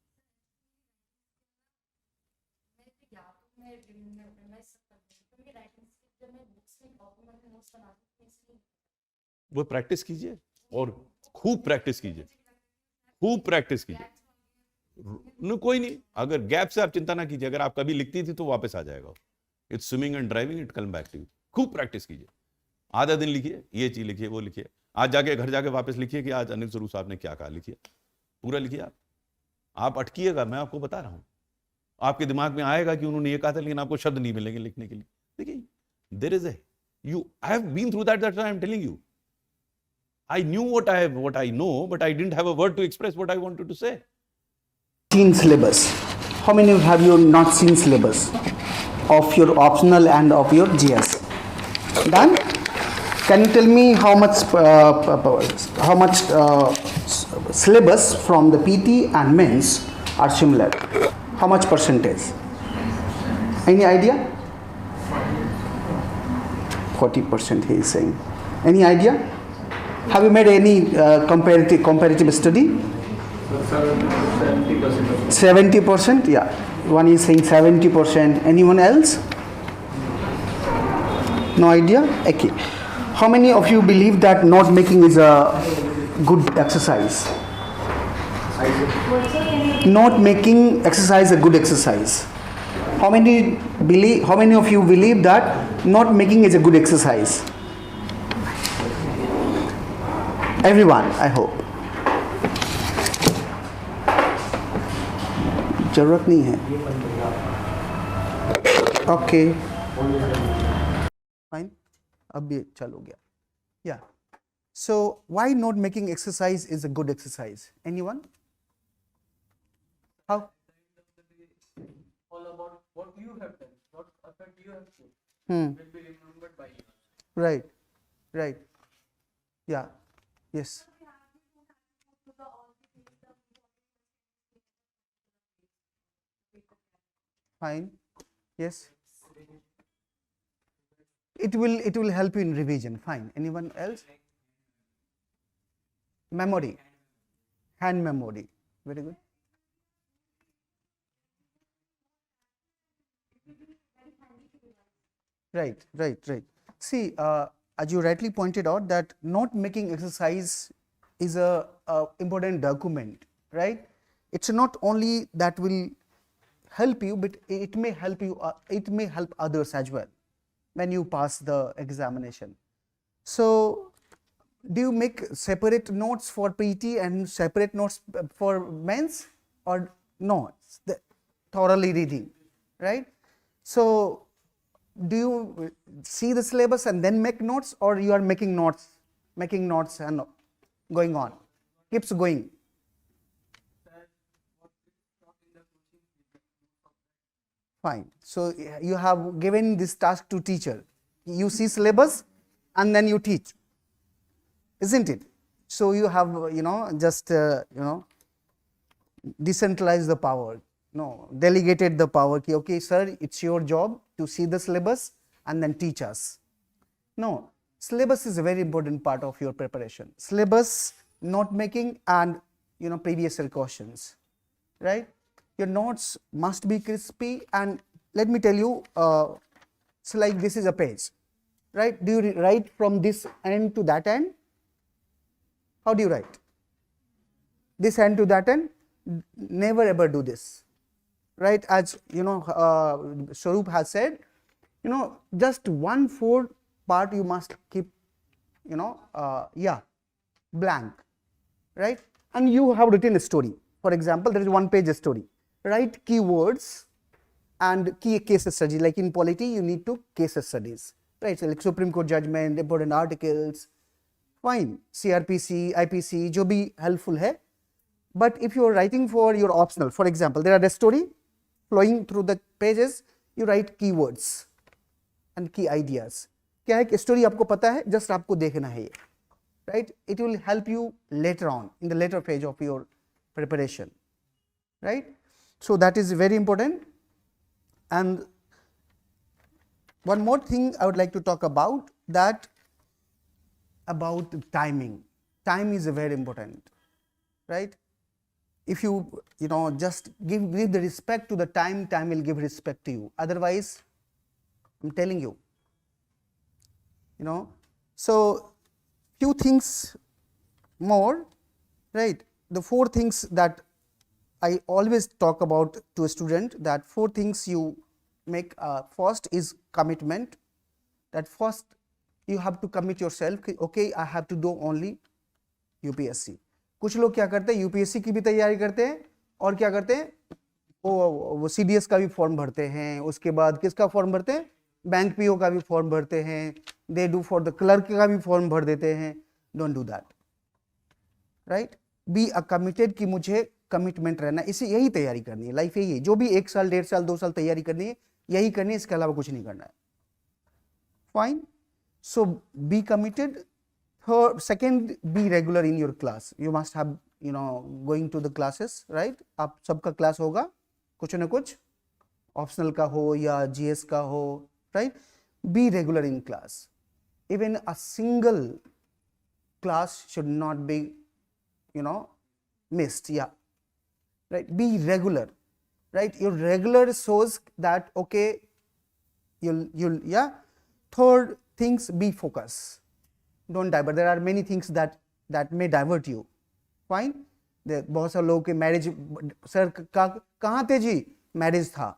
वो प्रैक्टिस कीजिए और खूब प्रैक्टिस कीजिए, खूब प्रैक्टिस कीजिए. न कोई नहीं, अगर गैप से आप चिंता ना कीजिए, अगर आप कभी लिखती थी तो वापस आ जाएगा. It's swimming and driving, it come back to you. खूब प्रैक्टिस कीजिए, आधा दिन लिखिए, ये चीज लिखिए, वो लिखिए. आज जाके घर जाके वापस लिखिए कि आज अनिल स्वरूप साहब ने क्या कहा, लिखिए, पूरा लिखिए. आप अटकिएगा, मैं आपको बता रहा हूं, आपके दिमाग में आएगा कि उन्होंने ये कहा था, लेकिन आपको शब्द नहीं मिलेंगे लिखने के लिए. देखिए, there is a I have been through that I am telling you. I knew what I know, but I didn't have a word to express what I wanted to say. Seen syllabus. How many have you not seen syllabus of your optional and of your GS? Done? Can you tell me how much syllabus from the PT and mains are similar? How much percentage? Any idea? 40% he is saying. Any idea? Have you made any comparative study? 70%. 70%? Yeah. One is saying 70%. Anyone else? No idea? Okay. How many of you believe that note making is a good exercise? Note making exercise is a good exercise. How many of you believe that note making is a good exercise? Everyone, I hope. जरूरत नहीं है. Okay. Fine. अब ये चालू गया. Yeah. So why note making exercise is a good exercise? Anyone? How? All about what you have done, what effort you have put, Hmm. will be remembered by you. Right. Right. Yeah. Yes. Fine. Yes. It will help you in revision. Fine. Anyone else? Memory. Hand memory. Very good. Right. See, as you rightly pointed out, that note making exercise is a important document, right? It's not only that will help you, but it may help you. It may help others as well when you pass the examination. So, do you make separate notes for PT and separate notes for mains, or no? Thoroughly reading, right? So, do you see the syllabus and then make notes, or you are making notes and going on, keeps going? Fine. So you have given this task to teacher. You see syllabus and then you teach, isn't it? So you have just decentralized the power. No, delegated the power. Okay, sir, it's your job to see the syllabus and then teach us. No, syllabus is a very important part of your preparation. Syllabus, note making, and previous year questions, right? Your notes must be crispy, and let me tell you, so like this is a page, right? Do you write from this end to that end? How do you write? This end to that end? Never ever do this. right? As you know, Swaroop has said, you know, just 1/4 part you must keep, you know, blank, right? And you have written a story. For example, there is 1-page story. Write keywords and key case studies. Like in polity, you need to case studies, right? So like Supreme Court judgment, important articles, fine. CRPC, IPC, जो भी helpful है. But if you are writing for your optional, for example, there are a story flowing through the pages, you write keywords and key ideas. क्या है कि story आपको पता है, just आपको देखना है ये, right? It will help you later on in the later phase of your preparation, right? So that is very important. And one more thing I would like to talk about, that about timing. Time is very important, right? If you know, just give the respect to the time, time will give respect to you. Otherwise, I'm telling you, you know. So few things more, right? The 4 things that I always talk about to a student, that 4 things you make. First is commitment. That first you have to commit yourself, okay, I have to do only UPSC. कुछ लोग क्या करते हैं, UPSC की भी तैयारी करते हैं और क्या करते हैं, वो सीडीएस का भी फॉर्म भरते हैं, उसके बाद किसका फॉर्म भरते हैं, बैंक पीओ का भी फॉर्म भरते हैं, they do for the clerk का भी फॉर्म भर देते हैं. Don't do that, right? Be a committed, कि मुझे कमिटमेंट रहना, इसे यही तैयारी करनी है, लाइफ यही है, जो भी 1 साल 1.5 साल 2 साल तैयारी करनी है यही करनी है, इसके अलावा कुछ नहीं करना है. Fine. So be committed. Second, be regular in your class. You must have, you know, going to the classes, right? आप सबका क्लास होगा कुछ ना कुछ, ऑप्शनल का हो या जीएस का हो, right? Be regular in class. Even a single class should not be, you know, missed. Yeah, right? Be regular, right? Your regular shows that okay, you'll yeah. Third things, be focused. Don't divert. There are many things that may divert you. Fine. बहुत सारे लोगों के marriage, sir कहाँ थे जी, marriage था,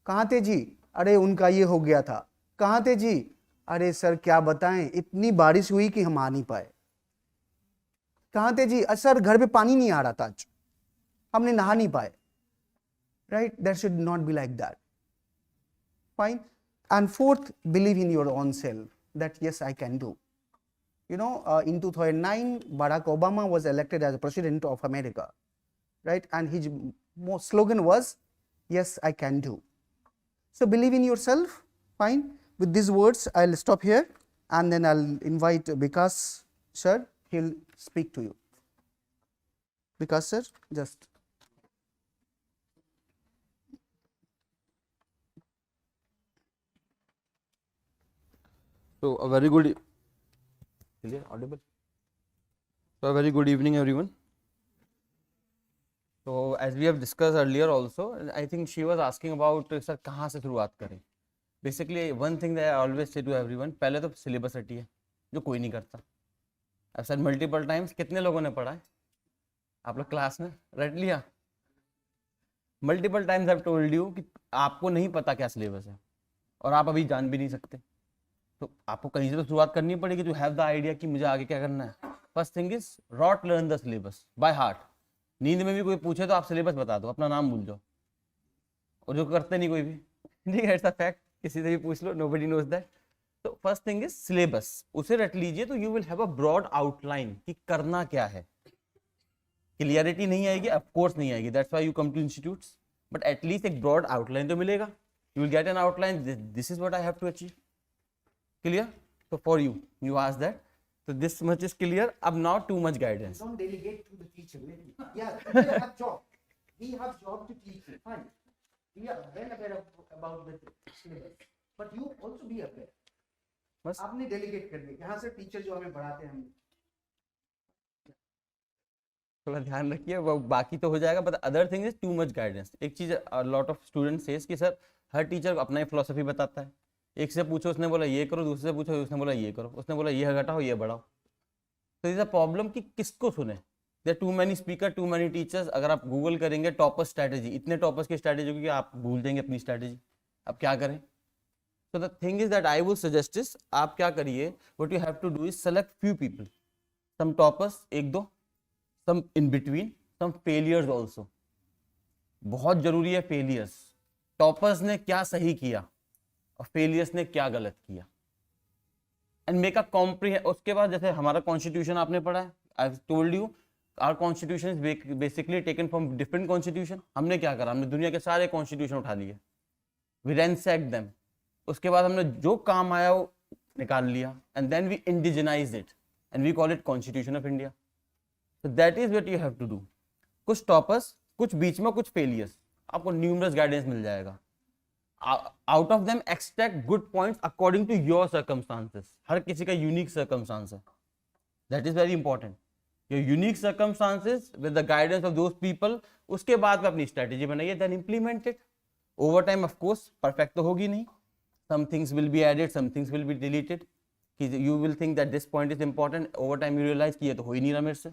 कहाँ थे जी, अरे उनका ये हो गया था, कहाँ थे जी, अरे सर क्या बताएं इतनी बारिश हुई कि हम आ नहीं पाए, कहाँ थे जी, सर घर पे पानी नहीं आ रहा था आज, हमने नहा नहीं पाए, right? That should not be like that. Fine. And fourth, believe in your own self, that yes, I can do. You know, in 2009, Barack Obama was elected as president of America, right? And his slogan was, yes, I can do. So believe in yourself. Fine. With these words, I'll stop here and then I'll invite Vikas sir. He'll speak to you. Vikas sir, just. So a very good, clear, audible. So a very good evening, everyone. So as we have discussed earlier also, I think she was asking about sir कहाँ से शुरुआत करें. Basically one thing that I always say to everyone, पहले तो syllabus रटी है जो कोई नहीं करता. I've said multiple times, कितने लोगों ने पढ़ा है आप लोग क्लास में, रट लिया. Multiple times I've told you कि आपको नहीं पता क्या syllabus है और आप अभी जान भी नहीं सकते, तो आपको कहीं से तो शुरुआत करनी पड़ेगी to have the idea कि मुझे आगे क्या करना है. First thing is rot learn the syllabus by heart. नींद में भी कोई पूछे तो आप सिलेबस बता दो, अपना नाम भूल जाओ, और जो करते नहीं कोई भी, ठीक है, ऐसा फैक्ट, किसी से भी पूछ लो, nobody knows that. तो फर्स्ट थिंग इज सिलेबस, उसे रट लीजिए तो you will have a broad outline कि करना क्या है. क्लियरिटी नहीं आएगी, ऑफ कोर्स नहीं आएगी, that's why you come to institutes, but at least एक ब्रॉड आउटलाइन तो मिलेगा. You will get an outline, this is what I have to achieve. Clear? तो for you, you ask that. So this much is clear. Ab not too much guidance. Don't delegate to the teacher. Yeah, we have job. We have job to teach you. Fine. We are well aware about the syllabus, but you also be aware. बस आपने delegate कर दिया. यहाँ से teacher जो हमें पढ़ाते हैं, थोड़ा ध्यान रखिए, वो बाकी तो हो जाएगा. But other thing is too much guidance. एक चीज लॉट ऑफ स्टूडेंट्स सेज कि सर हर टीचर अपना ही फिलोसफी बताता है. एक से पूछो उसने बोला ये करो, दूसरे से पूछो उसने बोला ये करो, उसने बोला ये घटाओ ये बढ़ाओ. तो इज अ प्रॉब्लम कि किसको सुने. There too many speaker, too many teachers. अगर आप गूगल करेंगे टॉपर स्ट्रैटेजी, इतने टॉपर्स की स्ट्रैटेजी कि आप भूल जाएंगे अपनी स्ट्रैटेजी. अब क्या करें? So the thing is that I would suggest is आप क्या करिए, what you have to do is select few people, some toppers एक दो, some in between, some failures also. बहुत जरूरी है failures. Toppers ने क्या सही किया और failures ने क्या गलत किया. And make a comprehend. उसके बाद जैसे हमारा constitution आपने पढ़ा है, I've told you our constitution is basically taken from different constitution. हमने क्या करा, हमने दुनिया के सारे constitution उठा लिए, we ransacked them. उसके बाद हमने जो काम आया वो निकाल लिया, and then we indigenize it and we call it constitution of India. So that is what you have to do. कुछ टॉपर्स, कुछ बीच में, कुछ फेलियर्स, आपको न्यूमरस गाइडेंस मिल जाएगा. Out of them extract good points according to your circumstances. हर किसी का यूनिक सर्कमस्टांस है, that is very important. Your unique circumstances with the guidance of those people. उसके बाद में अपनी स्ट्रेटेजी बनाइए, then implement it. Over time of course perfect तो होगी नहीं. Some things will be added, some things will be deleted. You will think that this point is important. Over time you realize कि ये तो हो ही नहीं रहा मेरे से.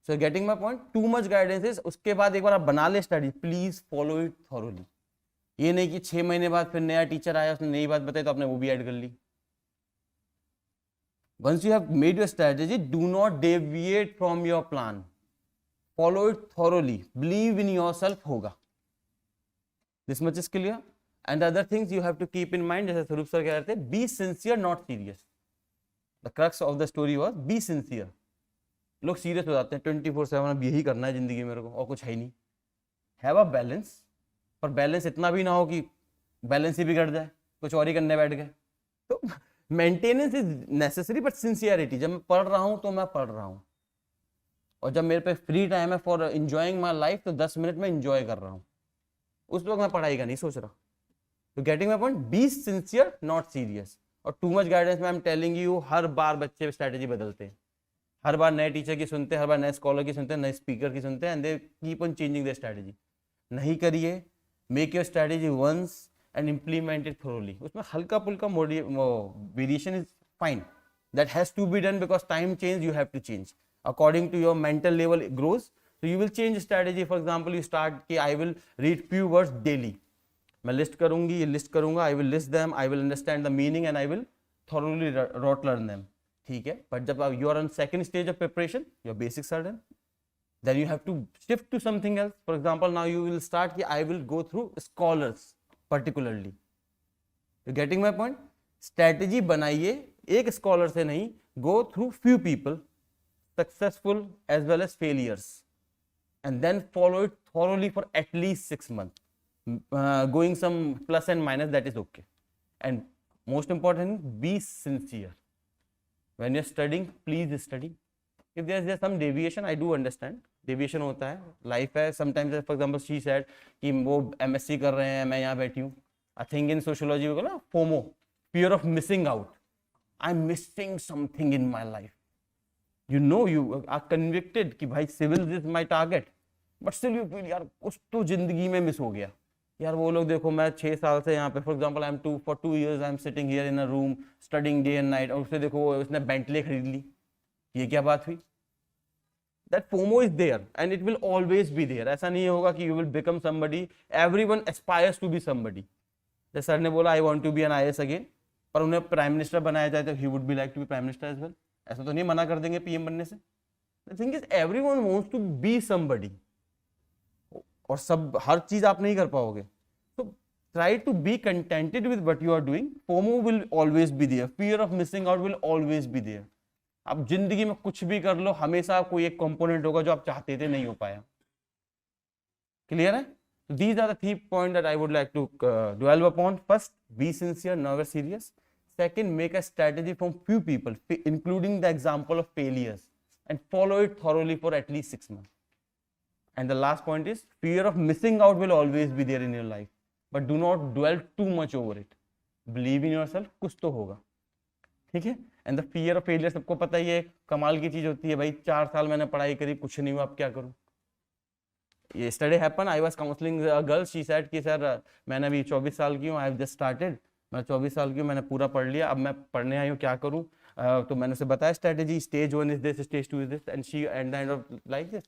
So getting my point. Too much guidance is. उसके बाद एक बार आप बना ले study, please follow it thoroughly. ये नहीं कि 6 महीने बाद फिर नया टीचर आया, उसने नई बात बताई तो आपने वो भी ऐड कर ली. Once you have made your strategy, do not deviate from your plan. Follow it thoroughly. Believe in yourself. होगा. This much is clear. And the other things you have to keep in mind, जैसे स्वरूप sir कह रहे थे, be sincere not serious. The crux of the story was be sincere. लोग serious हो जाते हैं 24/7, अब यही करना है जिंदगी मेरे को और कुछ है ही नहीं. हैव अ बैलेंस, पर बैलेंस इतना भी ना हो कि बैलेंस ही बिगड़ जाए, कुछ और ही करने बैठ गए. तो maintenance is necessary but sincerity. जब मैं पढ़ रहा हूँ तो मैं पढ़ रहा हूँ, और जब मेरे पे फ्री टाइम है फॉर एंजॉइंग माई लाइफ तो 10 मिनट में एंजॉय कर रहा हूँ. उस वक्त मैं पढ़ाई का नहीं सोच रहा. तो getting my point, be sincere not serious. और टू मच गाइडेंस में आई एम टेलिंग यू, हर बार बच्चे स्ट्रैटेजी बदलते हैं, हर बार नए टीचर की सुनते हैं, हर बार नए स्कॉलर की सुनते हैं, नए स्पीकर की सुनते हैं, and they keep on changing their strategy. नहीं करिए, make your strategy once and implement it thoroughly. उसमें हल्का फुल्का variation is fine, that has to be done because time change, you have to change according to your mental level grows. So you will change strategy. For example, you start कि I will read few words daily. मैं list करूंगी, ये list करूंगा, I will list them, I will understand the meaning and I will thoroughly rote learn them. ठीक है, but जब you are on second stage of preparation, your basics are done. Then you have to shift to something else. For example, now you will start कि I will go through scholars particularly. You getting my point? Strategy बनाइए एक scholar से नहीं, go through few people, successful as well as failures. And then follow it thoroughly for at least 6 months. Going some plus and minus, that is okay. And most important, be sincere. When you're studying, please study. If there's some deviation, I do understand. Deviation होता है, life है. Sometimes, for example, she said कि वो MSc कर रहे हैं, मैं यहाँ बैठी हूँ. I think in sociology वो ना FOMO, fear of missing out. I'm missing something in my life. You know, you are convicted कि भाई civil is my target, but still you feel यार कुछ तो जिंदगी में मिस हो गया यार. वो लोग देखो, मैं 6 साल से यहाँ पे, for example, for 2 years I'm sitting here in a room studying day and night, और उससे देखो उसने बेंटले खरीद ली. ये क्या बात हुई? That FOMO is there and it will always be there. ऐसा नहीं होगा कि you will become somebody. Everyone aspires to be somebody. जैसे सर ने बोला I want to be an IAS again, पर उन्हें प्राइम मिनिस्टर बनाया जाए तो he would be like to be prime minister as well. ऐसा तो नहीं मना कर देंगे पीएम बनने से. The thing is, everyone wants to be somebody. और सब हर चीज आप नहीं कर पाओगे. So try to be contented with what you are doing. FOMO will always be there. Fear of missing out will always be there. आप जिंदगी में कुछ भी कर लो, हमेशा कोई एक कंपोनेंट होगा जो आप चाहते थे नहीं हो पाया. क्लियर है? So these are the 3 points that I would like to dwell upon. First, be sincere, never serious. Second, make a strategy from few people, including the example of failures, and follow it thoroughly for at least 6 months. And the last point is, fear of missing out will always be there in your life, but do not dwell too much over it. Believe in yourself, कुछ तो होगा. ठीक है? And the fear of failure, सबको पता ही है, कमाल की चीज होती है भाई. 4 साल मैंने पढ़ाई करी, कुछ नहीं हुआ, अब क्या करूं? Yesterday happened, I was counseling a girl. She said कि सर मैंने अभी 24 साल की हूँ, I have just started. मैं 24 साल की हूँ, मैंने पूरा पढ़ लिया, अब मैं पढ़ने आई हूँ, क्या करूँ? तो मैंने उसे बताया strategy, stage 1 is this, stage 2 is this, and she eight the end of like this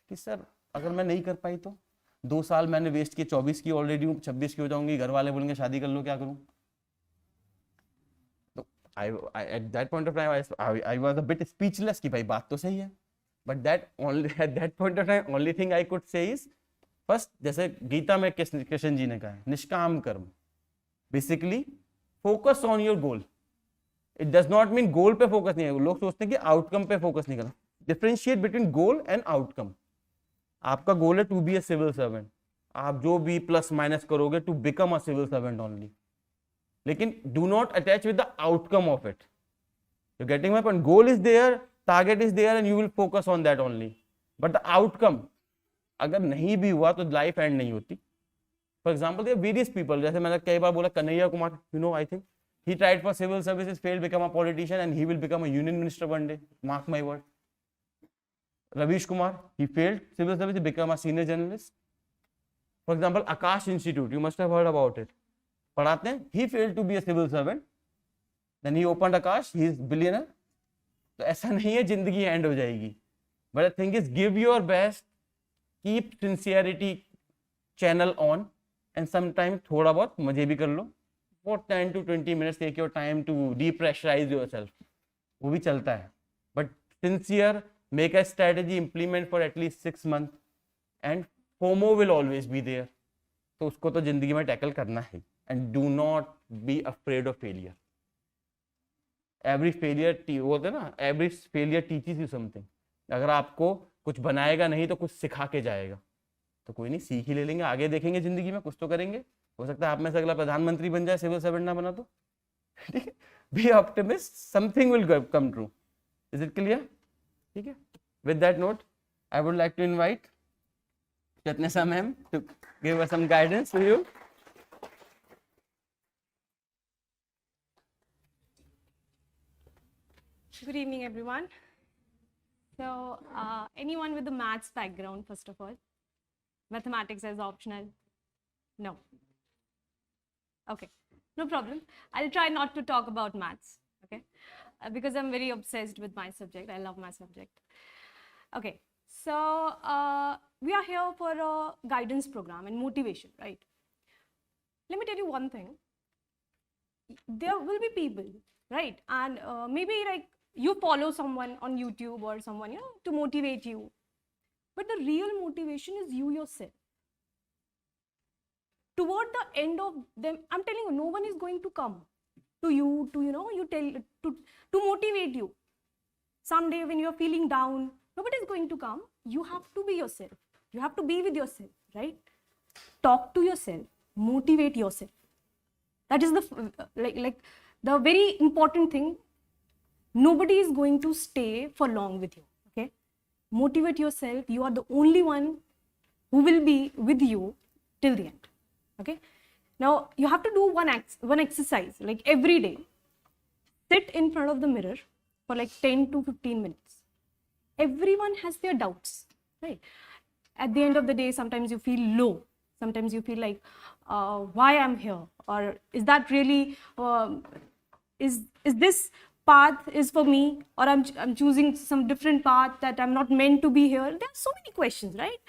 कि सर अगर मैं नहीं कर पाई तो 2 साल मैंने वेस्ट किए, 24 की ऑलरेडी हूँ, 26 की हो जाऊंगी, घर वाले बोलेंगे शादी कर लो, क्या करूँ? तो I at that point of time I was a bit speechless कि भाई बात तो सही है, but that only at that point of time only thing I could say is first, जैसे गीता में कृष्ण जी ने कहा है, निष्काम कर्म, basically focus on your goal. It does not mean goal पे फोकस नहीं है, लोग सोचते हैं कि आउटकम पे फोकस नहीं करना. Differentiate between goal and outcome. आपका गोल है to be a civil servant, आप जो भी प्लस माइनस करोगे to become a civil servant only, लेकिन do not attach with the outcome of it. You getting my point? Goal is there, target is there and you will focus on that only, but the outcome अगर नहीं भी हुआ तो life end नहीं होती. For example there various people, जैसे मैंने कई बार बोला Kanhaiya Kumar, you know, I think he tried for civil services, failed, become a politician, and he will become a union minister one day, mark my word. Ravish Kumar, he failed civil services, become a senior journalist. For example, Akash Institute, you must have heard about it. पढ़ाते हैं, he failed to be a civil servant, then he opened Akash, he is billionaire. तो ऐसा नहीं है जिंदगी and हो जाएगी, but the thing is give your best, keep sincerity channel on, and sometimes थोड़ा बहुत मजे भी कर लो. For 10 to 20 minutes, take your time to depressurize yourself. वो भी चलता है, but sincere, make a strategy, implement for at least 6 months, and FOMO will always be there. तो उसको तो जिंदगी में टैकल करना है. And do not be afraid of failure. Every failure, बोलते हैं ना, every failure teaches you something. अगर आपको कुछ बनाएगा नहीं तो कुछ सिखा के जाएगा, तो कोई नहीं, सीख ही ले लेंगे, आगे देखेंगे जिंदगी में, कुछ तो करेंगे. हो सकता है आप में से अगला प्रधानमंत्री बन जाए, सिविल सर्वेंट ना बना तो. ठीक है, be optimist, something will come true. Is it clear? ठीक है, with that note I would like to invite Chatnesa ma'am to give us some guidance to you. Good evening, everyone. So, anyone with a maths background, first of all? Mathematics is optional? No. Okay, no problem. I'll try not to talk about maths, okay? Because I'm very obsessed with my subject. I love my subject. Okay, so we are here for a guidance program and motivation, right? Let me tell you one thing. There will be people, right? And maybe like you follow someone on YouTube or someone, to motivate you. But the real motivation is you yourself. Toward the end of them, I'm telling you, no one is going to come to you to motivate you. Someday when you're feeling down, nobody is going to come. You have to be yourself. You have to be with yourself, right? Talk to yourself, motivate yourself. That is the the very important thing. Nobody is going to stay for long with you, okay? Motivate yourself. You are the only one who will be with you till the end, okay? Now, you have to do one exercise, like every day. Sit in front of the mirror for like 10 to 15 minutes. Everyone has their doubts, right? At the end of the day, sometimes you feel low. Sometimes you feel like, why I'm here? Or is that really, is this path is for me? Or I'm choosing some different path that I'm not meant to be here? There are so many questions, right?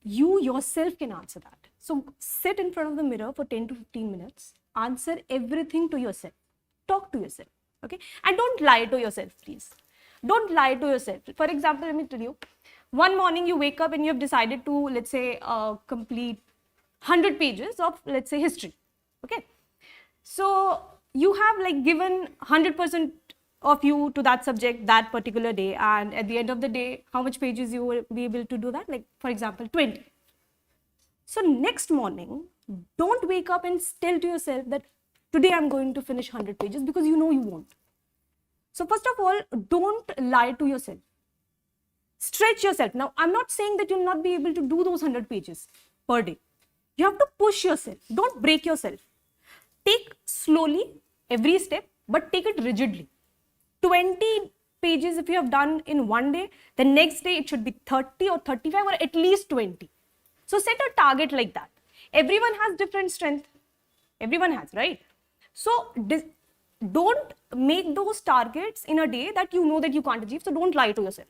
You yourself can answer that. So sit in front of the mirror for 10 to 15 minutes. Answer everything to yourself. Talk to yourself, okay? And don't lie to yourself, please. Don't lie to yourself. For example, let me tell you, one morning you wake up and you have decided to, let's say, complete 100 pages of, let's say, history, okay? So you have like given 100% of you to that subject that particular day, and at the end of the day, how much pages you will be able to do that? Like, for example, 20. So next morning, don't wake up and tell to yourself that today I'm going to finish 100 pages, because you know you won't. So first of all, don't lie to yourself. Stretch yourself. Now, I'm not saying that you'll not be able to do those 100 pages per day. You have to push yourself. Don't break yourself. Take slowly every step, but take it rigidly. 20 pages if you have done in one day, the next day it should be 30 or 35 or at least 20. So set a target like that. Everyone has different strength. Everyone has, right? So don't make those targets in a day that you know that you can't achieve. So don't lie to yourself.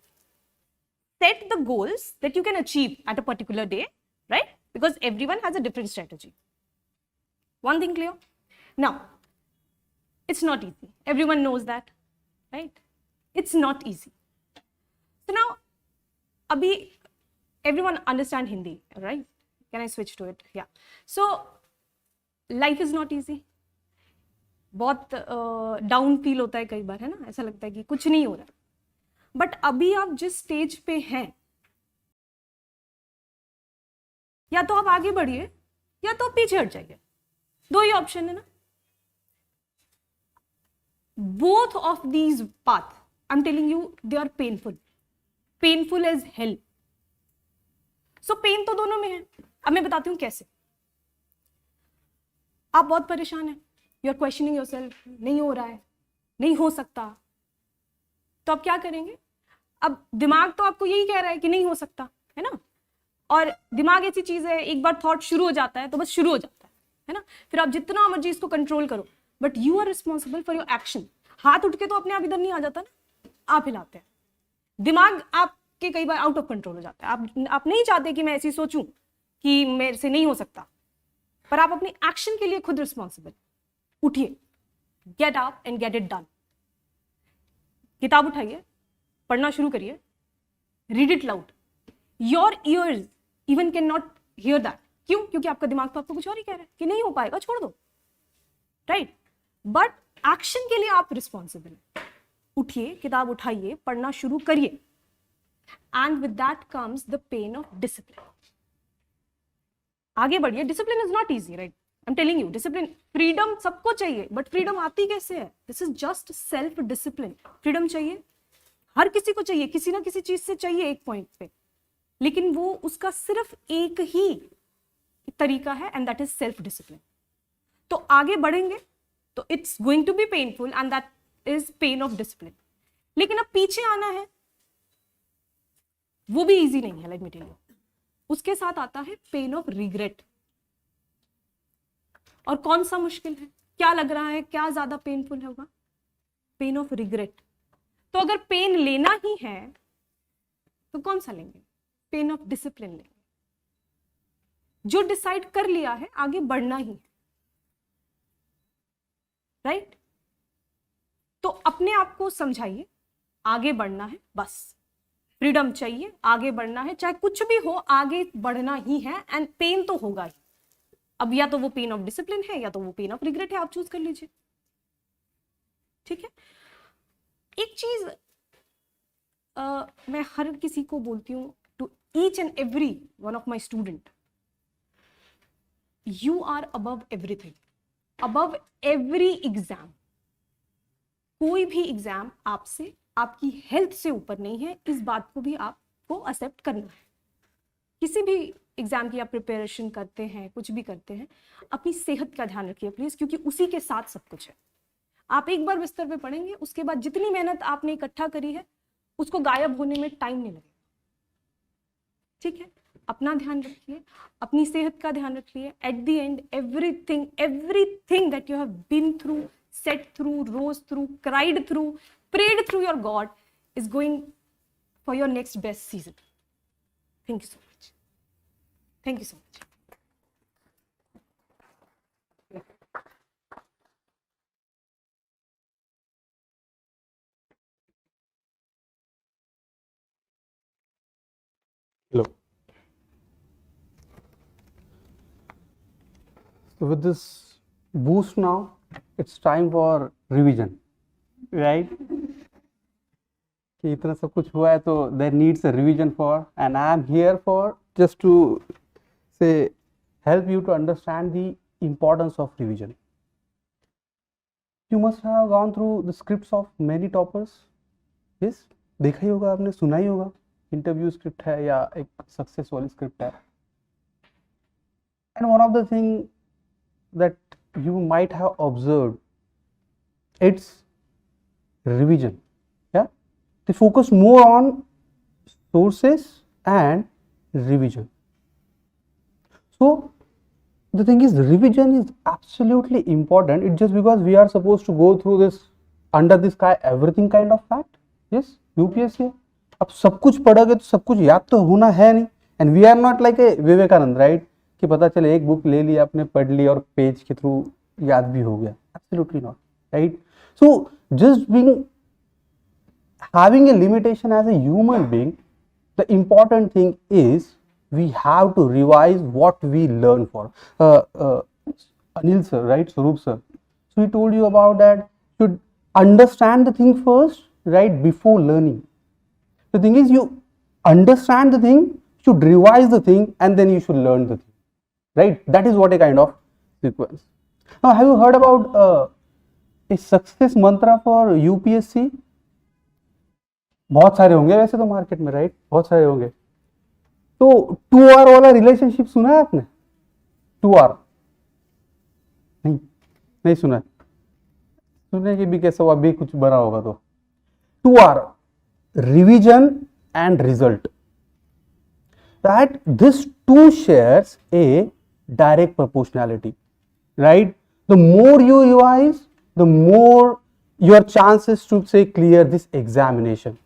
Set the goals that you can achieve at a particular day, right? Because everyone has a different strategy. One thing clear? Now, it's not easy. Everyone knows that, right? It's not easy. So now, abhi everyone understand Hindi, right? Can I switch to it? Yeah. So life is not easy. बहुत down feel होता है कई बार, है ना, ऐसा लगता है कि कुछ नहीं हो रहा. बट अभी आप जिस स्टेज पे हैं, या तो आप आगे बढ़िए या तो आप पीछे हट जाइए. दो ही ऑप्शन है ना. Both of these path I am telling you they are painful as hell. So pain तो दोनों में है. अब मैं बताती हूं कैसे. आप बहुत परेशान हैं, यू आर क्वेश्चनिंग योरसेल्फ, नहीं हो रहा है, नहीं हो सकता. तो आप क्या करेंगे? अब दिमाग तो आपको यही कह रहा है कि नहीं हो सकता, है ना. और दिमाग ऐसी चीज है, एक बार थॉट शुरू हो जाता है तो बस शुरू हो जाता है ना. फिर आप जितना मर्जी इसको कंट्रोल करो, but you are responsible for your action. हाथ उठ के तो अपने आप इधर नहीं आ जाता ना, आप हिलाते हैं. दिमाग आपके कई बार आउट ऑफ कंट्रोल हो जाता है. आप नहीं चाहते कि मैं ऐसी सोचूं कि मेरे से नहीं हो सकता, पर आप अपने एक्शन के लिए खुद रिस्पॉन्सिबल. उठिए, get up and get it done. किताब उठाइए, पढ़ना शुरू करिए, read it loud. Your ears even can not here that. क्यों? क्योंकि आपका दिमाग तो आपको कुछ और ही कह रहा है कि नहीं हो पाएगा, छोड़ दो, राइट. बट एक्शन के लिए आप रिस्पॉन्सिबल हैं. उठिए, किताब उठाइए, पढ़ना शुरू करिए. And with that comes the pen of discipline. आगे बढ़िए. Discipline is not easy, right. I am telling you, discipline, freedom सबको चाहिए, बट फ्रीडम आती कैसे है? This is just self discipline. Freedom चाहिए, हर किसी को चाहिए, किसी ना किसी चीज से चाहिए एक पॉइंट पे, लेकिन वो उसका सिर्फ एक ही तरीका है, and that is self discipline. तो आगे बढ़ेंगे तो it's going to be painful, and that is pain of discipline. लेकिन अब पीछे आना है, वो भी इजी नहीं है, लेट मी टेल यू. उसके साथ आता है पेन ऑफ रिग्रेट. और कौन सा मुश्किल है? क्या लग रहा है, क्या ज्यादा पेनफुल होगा? Pain of regret. तो अगर पेन लेना ही है तो कौन सा लेंगे? पेन ऑफ डिसिप्लिन लेंगे. जो डिसाइड कर लिया है आगे बढ़ना ही है, राइट. तो अपने आप को समझाइए, आगे बढ़ना है, बस फ्रीडम चाहिए, आगे बढ़ना है, चाहे कुछ भी हो, आगे बढ़ना ही है. एंड पेन तो होगा ही. अब या तो वो पेन ऑफ डिसिप्लिन है या तो वो पेन ऑफ रिग्रेट है, आप चूज कर लीजिए. ठीक है. एक चीज मैं हर किसी को बोलती हूँ, to each and every one of my student, you are above everything, above every exam. कोई भी एग्जाम आपसे, आपकी हेल्थ से ऊपर नहीं है. इस बात को भी आपको एक्सेप्ट करना है. किसी भी एग्जाम की आप प्रिपरेशन करते हैं, कुछ भी करते हैं, अपनी सेहत का ध्यान रखिए प्लीज, क्योंकि उसी के साथ सब कुछ है. आप एक बार बिस्तर पे पड़ेंगे, उसके बाद जितनी मेहनत आपने इकट्ठा करी है उसको गायब होने में टाइम नहीं लगेगा. ठीक है. अपना ध्यान रखिए, अपनी सेहत का ध्यान रखिए. At the end everything that you have been through, sat through, rose through, cried through, prayed through your God is going for your next best season. Thank you so much. Thank you so much. Hello. So with this boost now, it's time for revision, right? कि इतना सब कुछ हुआ है तो there needs a revision for, and I am here for just to say help you to understand the importance of revision. You must have gone through the scripts of many toppers. Yes, देखा ही होगा आपने, सुना ही होगा. Interview script है या एक success वाली script है. And one of the thing that you might have observed, it's revision. Yeah, they focus more on sources and revision. So the thing is revision is absolutely important. It's just because we are supposed to go through this under the sky everything kind of fact. Yes, UPSC. अब सब कुछ पढ़ोगे तो सब कुछ याद तो होना है नहीं. And we are not like a Vivekananda, right, कि पता चले एक बुक ले ली आपने, पढ़ ली और पेज के थ्रू याद भी हो गया. Absolutely not, right. So just being having a limitation as a human being, the important thing is we have to revise what we learn for. Anil sir, right, Swaroop sir, so he told you about that you should understand the thing first, right, before learning. The thing is, you understand the thing, should revise the thing, and then you should learn the thing, right? That is what a kind of sequence. Now, have you heard about a success mantra for UPSC? बहुत सारे होंगे वैसे तो market में, right, बहुत सारे होंगे. तो 2R वाला रिलेशनशिप सुना है आपने? 2R नहीं सुना है. सुनने की भी कैसा हुआ, भी कुछ बना होगा. तो 2R, revision and result. That this two shares a direct proportionality, right? The more you revise, the more your chances to say clear this examination.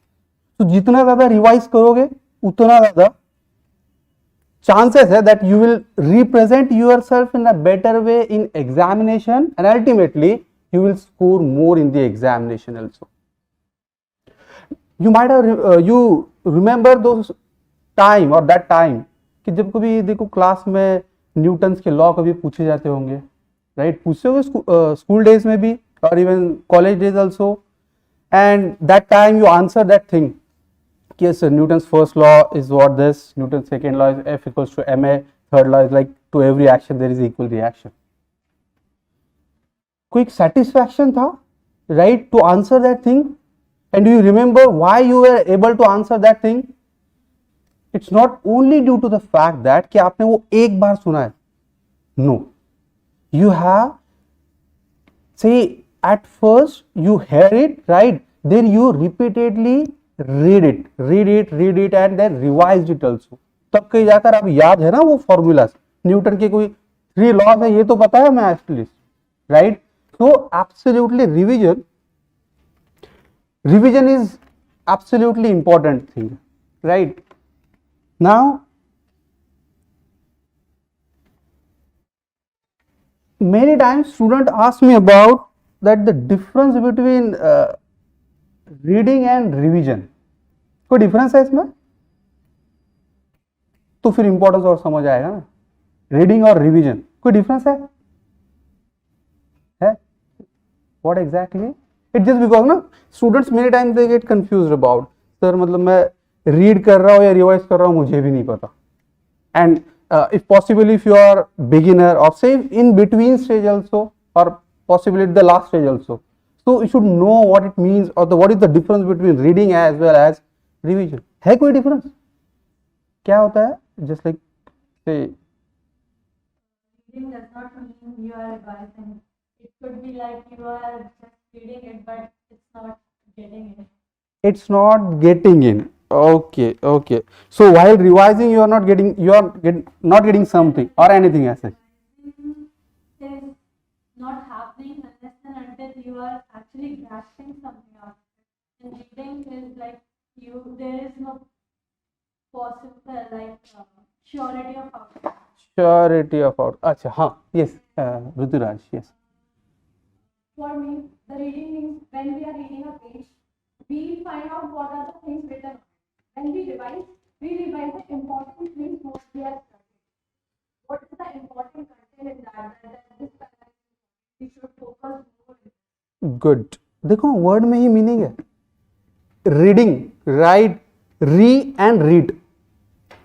तो जितना ज्यादा रिवाइज करोगे उतना ज्यादा chances है that you will represent yourself in a better way in examination, and ultimately you will score more in the examination also. You might have you remember those time or that time कि जब कभी देखो class में Newton's के law कभी पूछे जाते होंगे, राइट, पूछते होंगे स्कूल डेज में भी और even college days also, and that time you answer that thing. Yes, Newton's first law is what this, Newton's second law is F equals to ma, third law is like to every action there is equal reaction. कोई satisfaction था, right, to answer that thing? And do you remember why you were able to answer that thing? It's not only due to the fact that कि आपने वो एक बार सुना है. No, you have, say at first you hear it, right, then you repeatedly read it and then revised it also. तब कहीं जाकर आप याद है ना वो फॉर्मूलास, न्यूटन के कोई 3 लॉज है ये तो पता है मैं at least, right. So absolutely revision is absolutely important thing, right. Now many times student ask me about that the difference between reading and revision. कोई डिफरेंस है इसमें? तो फिर इंपॉर्टेंस और समझ आएगा ना. रीडिंग और रिवीजन कोई डिफरेंस है? What exactly? It just because ना students many time they get confused about, sir मतलब मैं रीड कर रहा हूँ या रिवाइज कर रहा हूँ मुझे भी नहीं पता. And if possible, if you are beginner or say in between stage also, or possibly at the last stage also, so you should know what it means or what is the difference between reading as well as revision. है कोई difference? क्या होता है? Just like say reading does not mean you are revising. It could be like you are just reading it but it's not getting in. It's not getting in. Okay. So while revising, you are not getting something or anything as such. Is not happening unless and until you are actually grasping something out. And reading is like there is no possible surety of outcome. Surety of outcome. अच्छा हाँ, yes, Ruturaj, yes. For me, the reading means when we are reading a page, we find out what are the things written. When we revise the important things what we are studying. What is the important content in that this we should focus more. Good. देखो word में ही meaning है. Reading, right, री and read.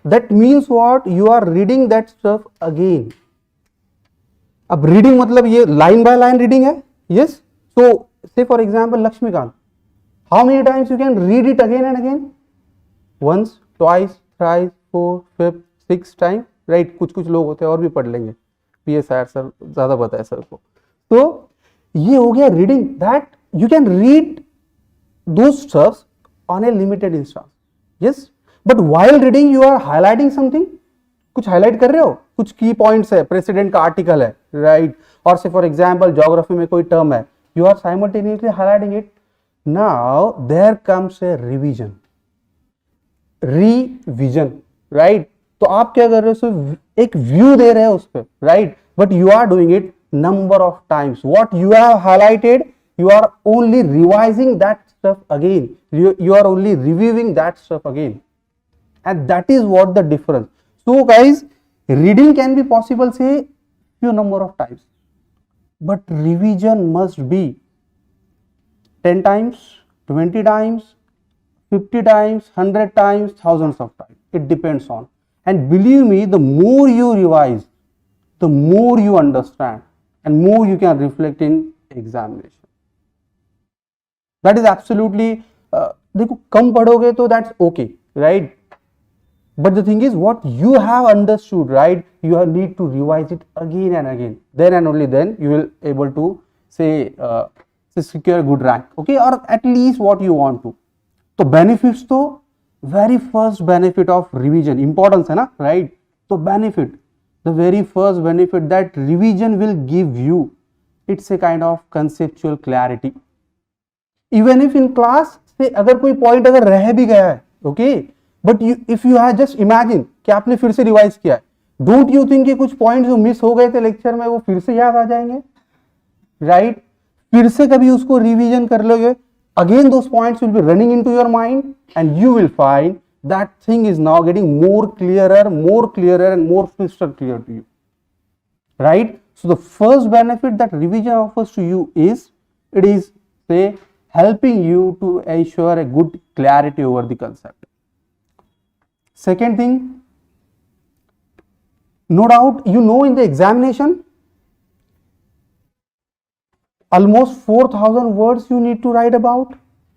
That means what? You are reading that stuff again. अब reading मतलब ये line by line reading है. Yes. So say for example Lakshmikant. How many times you can read it again and again? Once, twice, thrice, 4, 5, 6 time, right. कुछ लोग होते हैं और भी पढ़ लेंगे. PSR सर ज्यादा पता है सर को. तो ये हो गया reading. That you can read those stuffs on a limited instance. Yes, but while reading you are highlighting something. कुछ हाईलाइट कर रहे हो कुछ की पॉइंट्स है, प्रेसिडेंट का आर्टिकल है, राइट, और से फॉर एग्जांपल ज्योग्राफी में कोई टर्म है, you are simultaneously highlighting it. Now there comes a revision, right. तो आप क्या कर रहे हो, सिर्फ एक व्यू दे रहे हो उस पर, right, but you are doing it number of times. What you have highlighted, you are only revising that stuff again. You are only reviewing that stuff again, and that is what the difference. So guys, reading can be possible say few number of times, but revision must be 10 times, 20 times, 50 times, 100 times, thousands of times. It depends on, and believe me, the more you revise, the more you understand and more you can reflect in examination. That is absolutely देखो कम पढ़ोगे तो that's okay, right, but the thing is what you have understood, right, you need to revise it again and again, then and only then you will able to say secure a good rank, okay, or at least what you want to. तो benefits तो very first benefit of revision, importance है ना, right, तो benefit, the very first benefit that revision will give you, it's a kind of conceptual clarity. Even if in class से अगर कोई point अगर रह भी गया है, okay, but if you have just imagine कि आपने फिर से रिवाइज किया है, don't you think कि कुछ points जो मिस हो गए थे लेक्चर में वो फिर से याद आ जाएंगे, right, फिर से कभी उसको रिवीजन कर लोगे, again those points will be running into your mind and you will find that thing is now getting more clearer and more crystal clear to you, right. So the first benefit that revision offers to you is, it is say helping you to ensure a good clarity over the concept. Second thing, no doubt you know in the examination almost 4000 words you need to write about.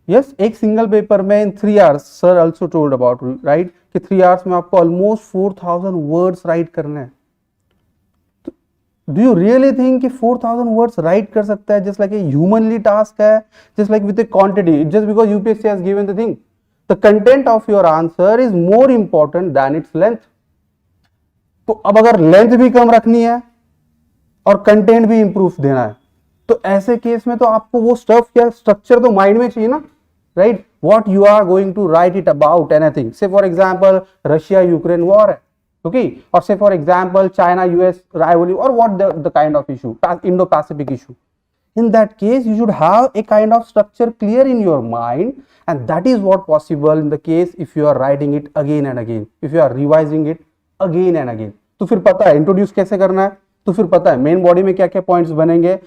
Yes, एक single paper में in 3 hours, sir also told about, right, कि 3 hours में आपको almost 4000 words write करने हैं. Do you really think कि 4000 words write कर सकता है just like a humanly task है, just like with a quantity, just because UPSC has given the thing, the content of your answer is more important than its length. तो अब अगर length भी कम रखनी है और content भी improve देना है, तो ऐसे केस में तो आपको वो स्टफ या स्ट्रक्चर तो माइंड में चाहिए ना, right, what you are going to write it about anything, say for example Russia Ukraine war है, ओके, और say for example China US rivalry और what the kind of issue, Indo Pacific issue. In that case, you should have a kind of structure clear in your mind, and that is what possible in the case if you are writing it again and again, if you are revising it again and again. तो फिर पता है introduce कैसे करना है, तो फिर पता है मेन बॉडी में क्या क्या पॉइंट्स बनेंगे.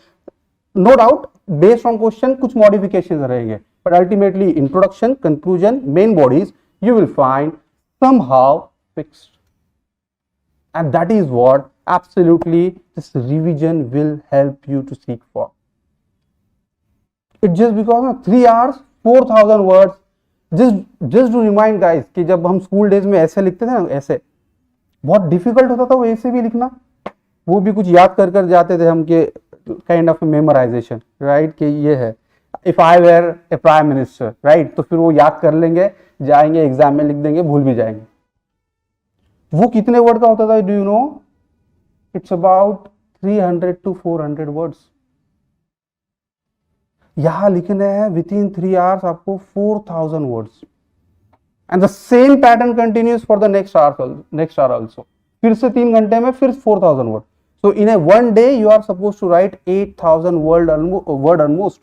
No doubt based on question कुछ मॉडिफिकेशंस रहेंगे, but ultimately introduction, conclusion, main bodies you will find somehow fixed, and that is what absolutely this revision will help you to seek for. It just because 3 hours 4000 words, just to remind guys कि जब हम school days में ऐसे लिखते थे ना, ऐसे बहुत डिफिकल्ट होता था वो ऐसे भी लिखना, वो भी कुछ याद कर कर जाते थे हम के काइंड ऑफ मेमोराइजेशन, राइट, कि ये है if I were a prime minister, right, तो फिर वो याद कर लेंगे, जाएंगे एग्जाम में लिख देंगे, भूल भी जाएंगे. वो कितने वर्ड का होता था, do you know, it's about 300 to 400 words. यहां लिखने हैं विद इन 3 hours आपको 4000 words, and the same pattern continues for the next our also. फिर से 3 घंटे में फिर 4000 word. So in a one day you are supposed to write 8000 word almost.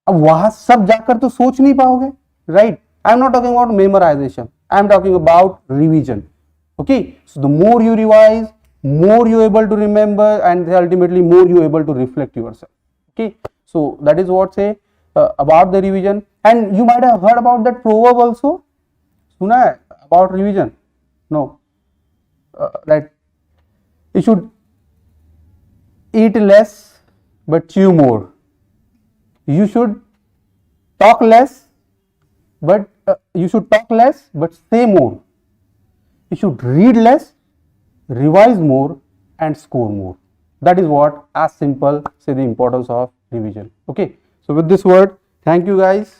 अब वहां सब जाकर तो सोच नहीं पाओगे, right? I am not talking about memorization. I am talking about revision. Okay? So the more you revise, more you are able to remember, and ultimately more you are able to reflect yourself. Okay? So that is what say about the revision. And you might have heard about that proverb also. सुना है about revision? No. That you should eat less but chew more. You should talk less but say more. You should read less, revise more, and score more. That is what, as simple, say the importance of revision. Okay, so with this word, thank you guys.